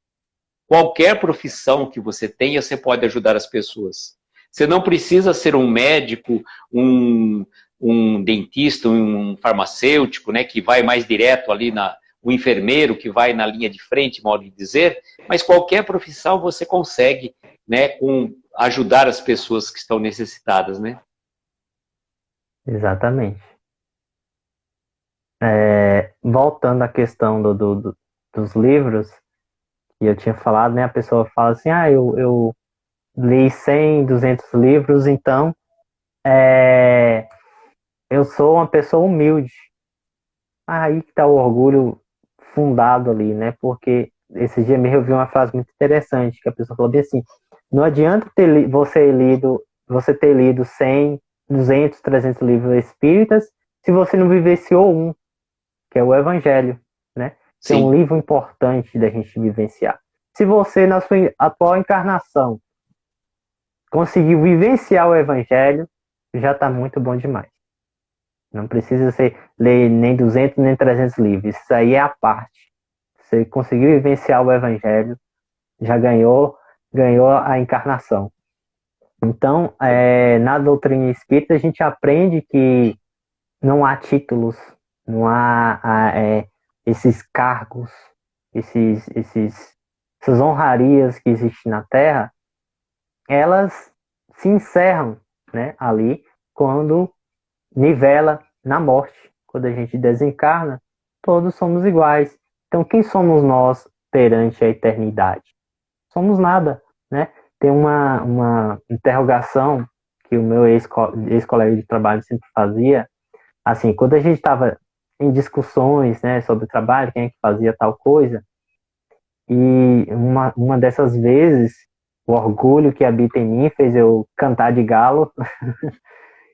[SPEAKER 1] Qualquer profissão que você tenha, você pode ajudar as pessoas. Você não precisa ser um médico, um dentista, um farmacêutico, né, que vai mais direto ali o enfermeiro que vai na linha de frente, modo de dizer, mas qualquer profissão você consegue, né, ajudar as pessoas que estão necessitadas, né?
[SPEAKER 2] Exatamente. Voltando à questão dos livros que eu tinha falado, né? A pessoa fala assim, eu li 100, 200 livros, então eu sou uma pessoa humilde. Aí que está o orgulho fundado ali, né? Porque esse dia mesmo eu vi uma frase muito interessante, que a pessoa falou bem assim, não adianta você ter lido 100, 200, 300 livros espíritas se você não vivenciou um, que é o Evangelho, né? Que é um
[SPEAKER 1] Sim.
[SPEAKER 2] livro importante da gente vivenciar. Se você, na sua atual encarnação, conseguiu vivenciar o Evangelho, já está muito bom demais. Não precisa ser ler nem 200 nem 300 livros. Isso aí é a parte. Você conseguiu vivenciar o Evangelho, já ganhou a encarnação. Então, na doutrina espírita, a gente aprende que não há títulos, não há esses cargos, essas honrarias que existem na Terra, elas se encerram, né, ali quando nivela na morte. Quando a gente desencarna, todos somos iguais. Então, quem somos nós perante a eternidade? Somos nada, né? Tem uma interrogação que o meu ex-colega de trabalho sempre fazia, assim, quando a gente estava em discussões, né, sobre o trabalho, quem é que fazia tal coisa, e uma dessas vezes, o orgulho que habita em mim fez eu cantar de galo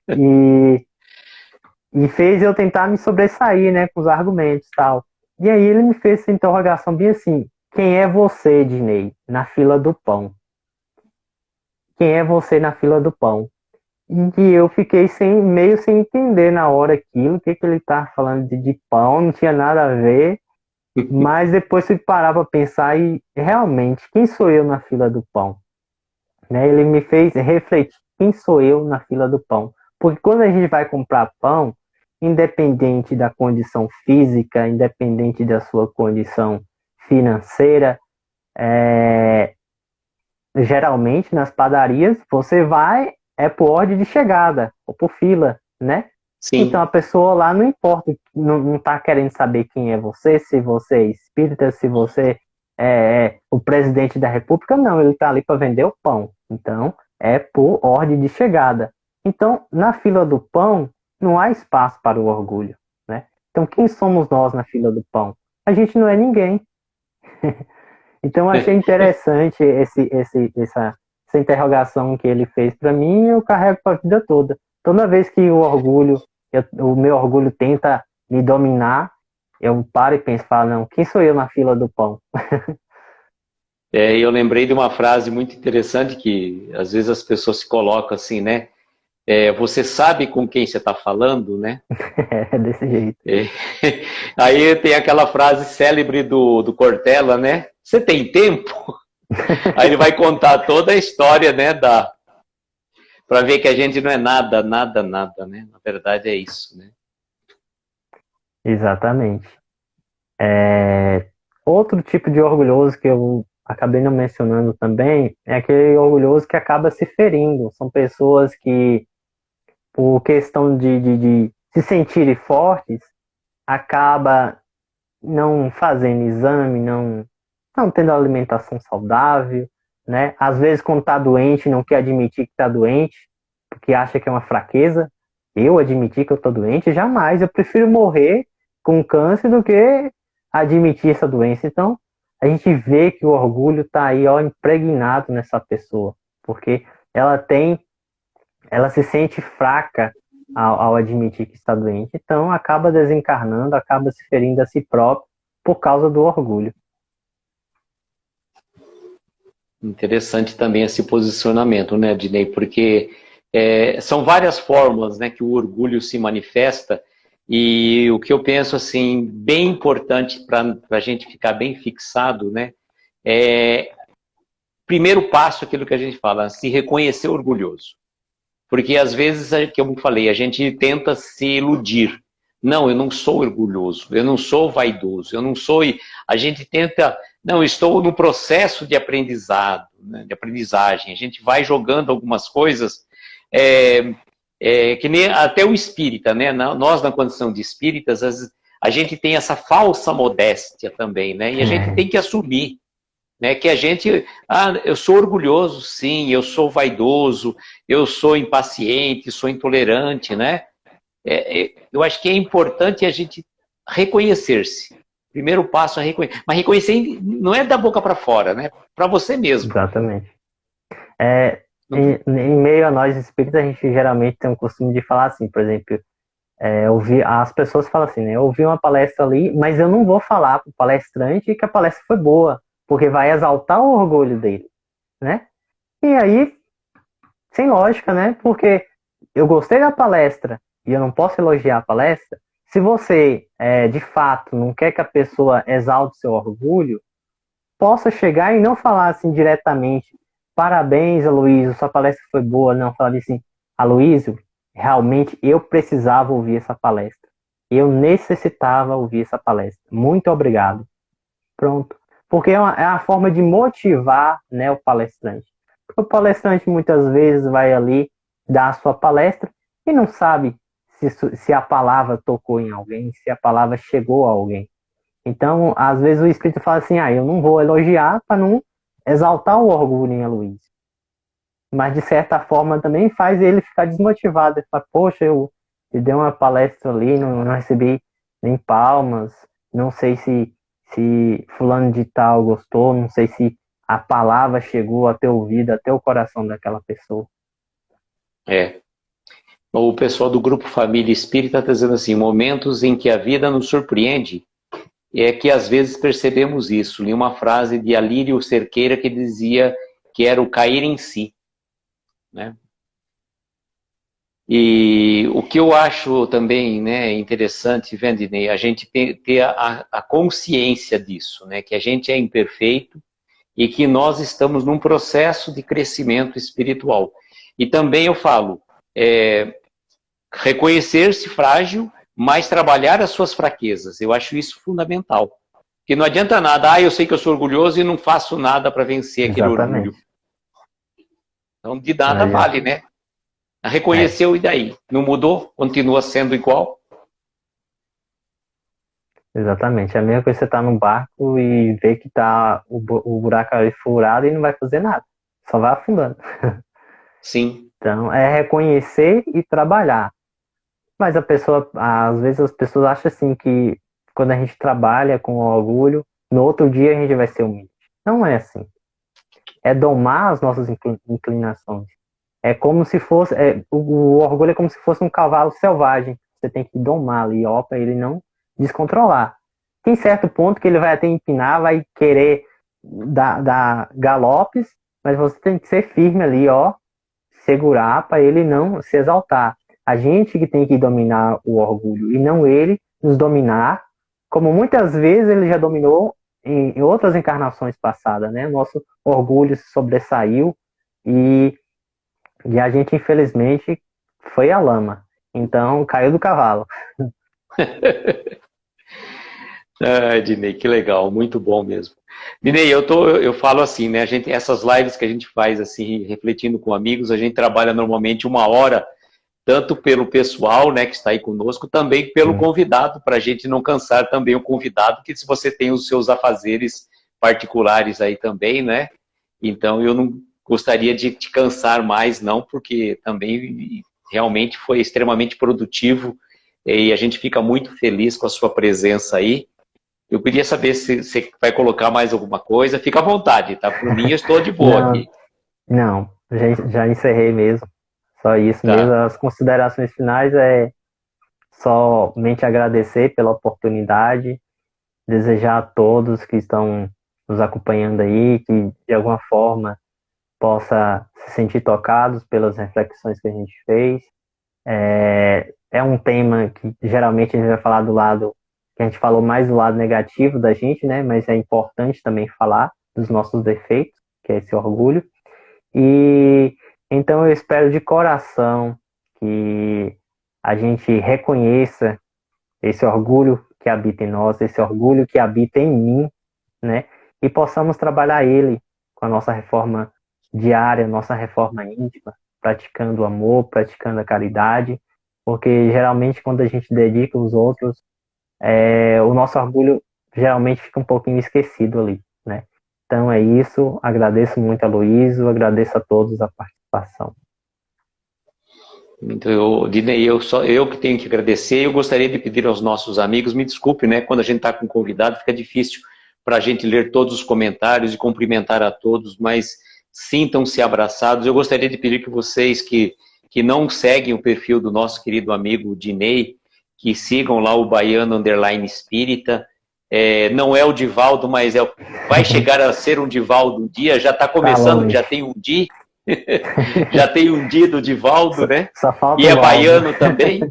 [SPEAKER 2] e, e fez eu tentar me sobressair, né, com os argumentos e tal. E aí ele me fez essa interrogação bem assim, quem é você, Ednei, na fila do pão? Quem é você na fila do pão? E eu fiquei meio sem entender na hora aquilo, o que ele tá falando de pão, não tinha nada a ver, mas depois fui parar para pensar e realmente, quem sou eu na fila do pão? Né? Ele me fez refletir, quem sou eu na fila do pão? Porque quando a gente vai comprar pão, independente da condição física, independente da sua condição financeira, geralmente nas padarias você vai por ordem de chegada ou por fila, né? Então
[SPEAKER 1] Sim.
[SPEAKER 2] a pessoa lá não importa, não está querendo saber quem é você, se você é espírita, se você é o presidente da república, não, ele está ali para vender o pão. Então é por ordem de chegada. Então na fila do pão não há espaço para o orgulho, né? Então quem somos nós na fila do pão? A gente não é ninguém. Então eu achei interessante essa interrogação que ele fez para mim e eu carrego para a vida toda. Toda vez que o meu orgulho tenta me dominar, eu paro e penso, falo, não, quem sou eu na fila do pão?
[SPEAKER 1] Eu lembrei de uma frase muito interessante que às vezes as pessoas se colocam assim, né? Você sabe com quem você está falando, né?
[SPEAKER 2] É desse jeito.
[SPEAKER 1] Aí tem aquela frase célebre do Cortella, né? Você tem tempo? Aí ele vai contar toda a história, né? Para ver que a gente não é nada, nada, nada, né? Na verdade é isso, né?
[SPEAKER 2] Exatamente. Outro tipo de orgulhoso que eu acabei não mencionando também é aquele orgulhoso que acaba se ferindo. São pessoas que, por questão de se sentirem fortes, acaba não fazendo exame, não tendo alimentação saudável, né? Às vezes, quando está doente, não quer admitir que está doente, porque acha que é uma fraqueza. Eu admitir que eu estou doente, jamais. Eu prefiro morrer com câncer do que admitir essa doença. Então, a gente vê que o orgulho está aí, ó, impregnado nessa pessoa, porque ela se sente fraca ao admitir que está doente, então acaba desencarnando, acaba se ferindo a si próprio por causa do orgulho.
[SPEAKER 1] Interessante também esse posicionamento, né, Dinei? Porque são várias formas, né, que o orgulho se manifesta, e o que eu penso, assim, bem importante para a gente ficar bem fixado, né, primeiro passo, aquilo que a gente fala, se reconhecer orgulhoso. Porque às vezes, que eu falei, a gente tenta se iludir. Não, eu não sou orgulhoso, eu não sou vaidoso, eu não sou... A gente tenta... Não, eu estou no processo de aprendizado, né, de aprendizagem. A gente vai jogando algumas coisas, que nem até o espírita, né? Nós, na condição de espíritas, a gente tem essa falsa modéstia também, né? E a gente tem que assumir, né, que a gente, eu sou orgulhoso, sim, eu sou vaidoso, eu sou impaciente, sou intolerante, né? Eu acho que é importante a gente reconhecer-se. Primeiro passo é reconhecer. Mas reconhecer não é da boca para fora, né? Para você mesmo.
[SPEAKER 2] Exatamente. Em meio a nós espíritas, a gente geralmente tem o costume de falar assim, por exemplo, as pessoas falam assim, né? Eu ouvi uma palestra ali, mas eu não vou falar para o palestrante que a palestra foi boa, porque vai exaltar o orgulho dele, né? E aí, sem lógica, né? Porque eu gostei da palestra e eu não posso elogiar a palestra. Se você, de fato, não quer que a pessoa exalte seu orgulho, possa chegar e não falar assim diretamente, parabéns, Aloysio, sua palestra foi boa. Não, falar assim, Aloysio, realmente eu precisava ouvir essa palestra. Eu necessitava ouvir essa palestra. Muito obrigado. Pronto. Porque é uma forma de motivar, né, o palestrante. O palestrante muitas vezes vai ali dar a sua palestra e não sabe se a palavra tocou em alguém, se a palavra chegou a alguém. Então, às vezes o espírito fala assim, eu não vou elogiar para não exaltar o orgulho em Aloysio. Mas, de certa forma, também faz ele ficar desmotivado. Ele fala, poxa, eu dei uma palestra ali, não recebi nem palmas, não sei se fulano de tal gostou, não sei se a palavra chegou até o ouvido, até o coração daquela pessoa.
[SPEAKER 1] O pessoal do Grupo Família Espírita está dizendo assim, momentos em que a vida nos surpreende, é que às vezes percebemos isso. Li uma frase de Alírio Cerqueira que dizia que era o cair em si, né? E o que eu acho também, né, interessante, Vendinei, a gente ter a consciência disso, né, que a gente é imperfeito e que nós estamos num processo de crescimento espiritual. E também eu falo, reconhecer-se frágil, mas trabalhar as suas fraquezas. Eu acho isso fundamental. Porque não adianta nada, eu sei que eu sou orgulhoso e não faço nada para vencer aquele orgulho. Então, de nada vale, né? Reconheceu e daí? Não mudou? Continua sendo igual?
[SPEAKER 2] Exatamente. É a mesma coisa que você tá no barco e vê que tá o buraco ali furado e não vai fazer nada. Só vai afundando.
[SPEAKER 1] Sim.
[SPEAKER 2] Então, é reconhecer e trabalhar. Mas às vezes as pessoas acham assim que quando a gente trabalha com orgulho, no outro dia a gente vai ser humilde. Não é assim. É domar as nossas inclinações. É como se fosse... o orgulho é como se fosse um cavalo selvagem. Você tem que domar ali, para ele não descontrolar. Tem certo ponto que ele vai até empinar, vai querer dar galopes, mas você tem que ser firme ali, segurar para ele não se exaltar. A gente que tem que dominar o orgulho e não ele nos dominar, como muitas vezes ele já dominou em outras encarnações passadas, né? Nosso orgulho se sobressaiu e a gente, infelizmente, foi a lama. Então, caiu do cavalo.
[SPEAKER 1] Dinei, que legal, muito bom mesmo. Dinei, eu falo assim, né? Essas lives que a gente faz assim, refletindo com amigos, a gente trabalha normalmente 1 hora, tanto pelo pessoal, né, que está aí conosco, também pelo convidado, para a gente não cansar também o convidado, que se você tem os seus afazeres particulares aí também, né? Então eu não gostaria de te cansar mais, não, porque também realmente foi extremamente produtivo e a gente fica muito feliz com a sua presença aí. Eu queria saber se você vai colocar mais alguma coisa. Fica à vontade, tá? Por mim, eu estou de boa
[SPEAKER 2] Não,
[SPEAKER 1] aqui.
[SPEAKER 2] não, já encerrei mesmo. Só isso mesmo.
[SPEAKER 1] Tá.
[SPEAKER 2] As considerações finais é somente agradecer pela oportunidade, desejar a todos que estão nos acompanhando aí, que de alguma forma possa se sentir tocados pelas reflexões que a gente fez. É um tema que geralmente a gente vai falar do lado, que a gente falou mais do lado negativo da gente, né? Mas é importante também falar dos nossos defeitos, que é esse orgulho. E então eu espero de coração que a gente reconheça esse orgulho que habita em nós, esse orgulho que habita em mim, né? E possamos trabalhar ele com a nossa reforma diária, nossa reforma íntima, praticando o amor, praticando a caridade, porque geralmente quando a gente dedica os outros, o nosso orgulho geralmente fica um pouquinho esquecido ali, né? Então é isso, agradeço muito a Luísa, agradeço a todos a participação.
[SPEAKER 1] Então, Dinei, eu que tenho que agradecer. Eu gostaria de pedir aos nossos amigos, me desculpe, né? Quando a gente está com convidado, fica difícil para a gente ler todos os comentários e cumprimentar a todos, mas sintam-se abraçados. Eu gostaria de pedir que vocês que não seguem o perfil do nosso querido amigo Dinei, que sigam lá o Baiano Underline Espírita. Não é o Divaldo, mas vai chegar a ser um Divaldo um dia, já está
[SPEAKER 2] Tá
[SPEAKER 1] começando,
[SPEAKER 2] longe.
[SPEAKER 1] já tem um dia. Já tem um dia do Divaldo, né?
[SPEAKER 2] Só falta
[SPEAKER 1] E
[SPEAKER 2] o
[SPEAKER 1] é
[SPEAKER 2] Valdo.
[SPEAKER 1] baiano também.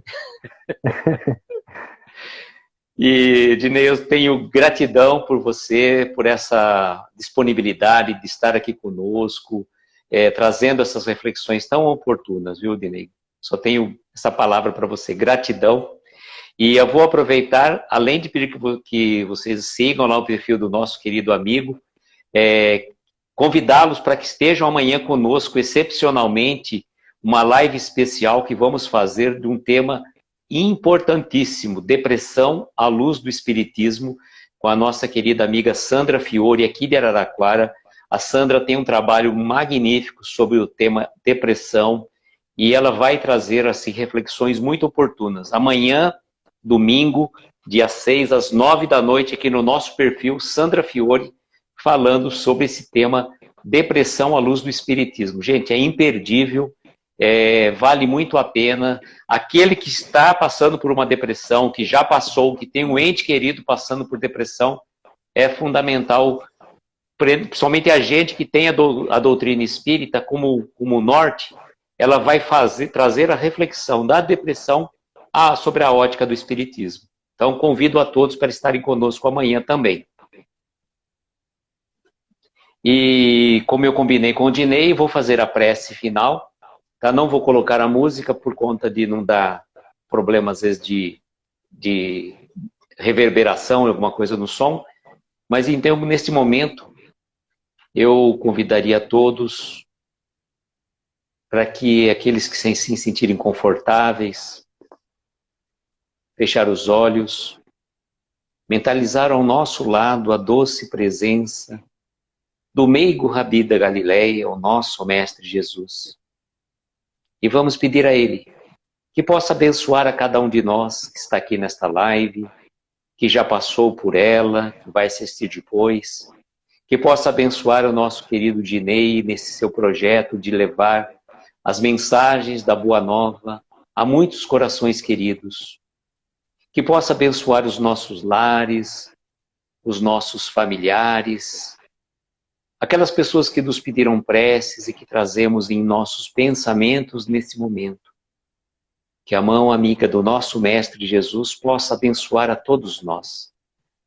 [SPEAKER 1] E, Dinei, eu tenho gratidão por você, por essa disponibilidade de estar aqui conosco, trazendo essas reflexões tão oportunas, viu, Dinei? Só tenho essa palavra para você, gratidão. E eu vou aproveitar, além de pedir que vocês sigam lá o perfil do nosso querido amigo, convidá-los para que estejam amanhã conosco, excepcionalmente, uma live especial que vamos fazer de um tema importantíssimo, depressão à luz do Espiritismo, com a nossa querida amiga Sandra Fiore, aqui de Araraquara. A Sandra tem um trabalho magnífico sobre o tema depressão e ela vai trazer assim, reflexões muito oportunas. Amanhã, domingo, dia 6, às 9 da noite, aqui no nosso perfil, Sandra Fiore, falando sobre esse tema depressão à luz do Espiritismo. Gente, é imperdível, vale muito a pena. Aquele que está passando por uma depressão, que já passou, que tem um ente querido passando por depressão, é fundamental, principalmente a gente que tem a doutrina espírita como norte, ela vai trazer a reflexão da depressão sobre a ótica do Espiritismo. Então, convido a todos para estarem conosco amanhã também. E como eu combinei com o Dinei, vou fazer a prece final. Tá? Não vou colocar a música por conta de não dar problema, às vezes, de reverberação, alguma coisa no som. Mas então, neste momento, eu convidaria a todos para que aqueles que se sentirem confortáveis, fechar os olhos, mentalizar ao nosso lado a doce presença do meigo Rabi da Galileia, o nosso Mestre Jesus. E vamos pedir a Ele que possa abençoar a cada um de nós que está aqui nesta live, que já passou por ela, que vai assistir depois, que possa abençoar o nosso querido Dinei nesse seu projeto de levar as mensagens da Boa Nova a muitos corações queridos, que possa abençoar os nossos lares, os nossos familiares, aquelas pessoas que nos pediram preces e que trazemos em nossos pensamentos nesse momento. Que a mão amiga do nosso Mestre Jesus possa abençoar a todos nós,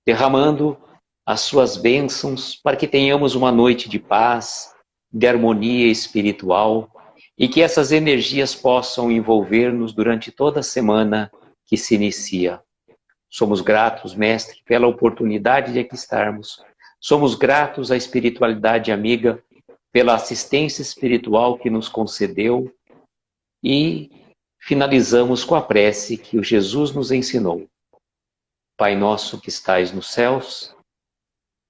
[SPEAKER 1] derramando as suas bênçãos para que tenhamos uma noite de paz, de harmonia espiritual e que essas energias possam envolver-nos durante toda a semana que se inicia. Somos gratos, Mestre, pela oportunidade de aqui estarmos. Somos gratos à espiritualidade amiga pela assistência espiritual que nos concedeu e finalizamos com a prece que o Jesus nos ensinou. Pai nosso que estais nos céus,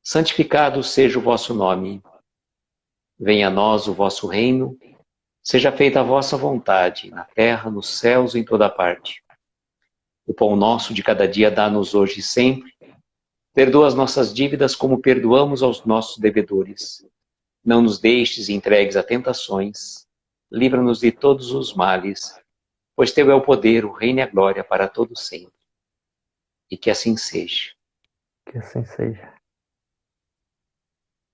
[SPEAKER 1] santificado seja o vosso nome. Venha a nós o vosso reino, seja feita a vossa vontade, na terra, nos céus e em toda parte. O pão nosso de cada dia dá-nos hoje e sempre. Perdoa as nossas dívidas como perdoamos aos nossos devedores. Não nos deixes entregues a tentações. Livra-nos de todos os males, pois teu é o poder, o reino e a glória para todo sempre. E que assim seja.
[SPEAKER 2] Que assim seja.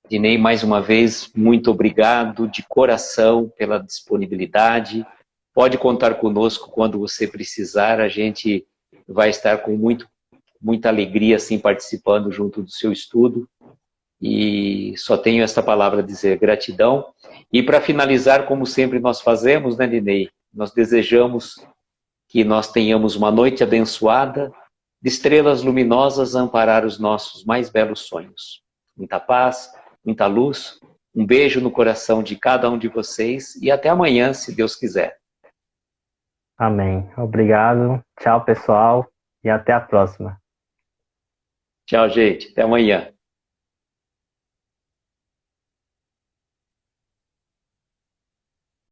[SPEAKER 1] Dinei, mais uma vez, muito obrigado de coração pela disponibilidade. Pode contar conosco quando você precisar. A gente vai estar com muita alegria assim, participando junto do seu estudo. E só tenho esta palavra a dizer, gratidão. E para finalizar, como sempre nós fazemos, né, Dinei? Nós desejamos que nós tenhamos uma noite abençoada, de estrelas luminosas a amparar os nossos mais belos sonhos. Muita paz, muita luz, um beijo no coração de cada um de vocês e até amanhã, se Deus quiser.
[SPEAKER 2] Amém. Obrigado. Tchau, pessoal, e até a próxima.
[SPEAKER 1] Tchau, gente. Até amanhã.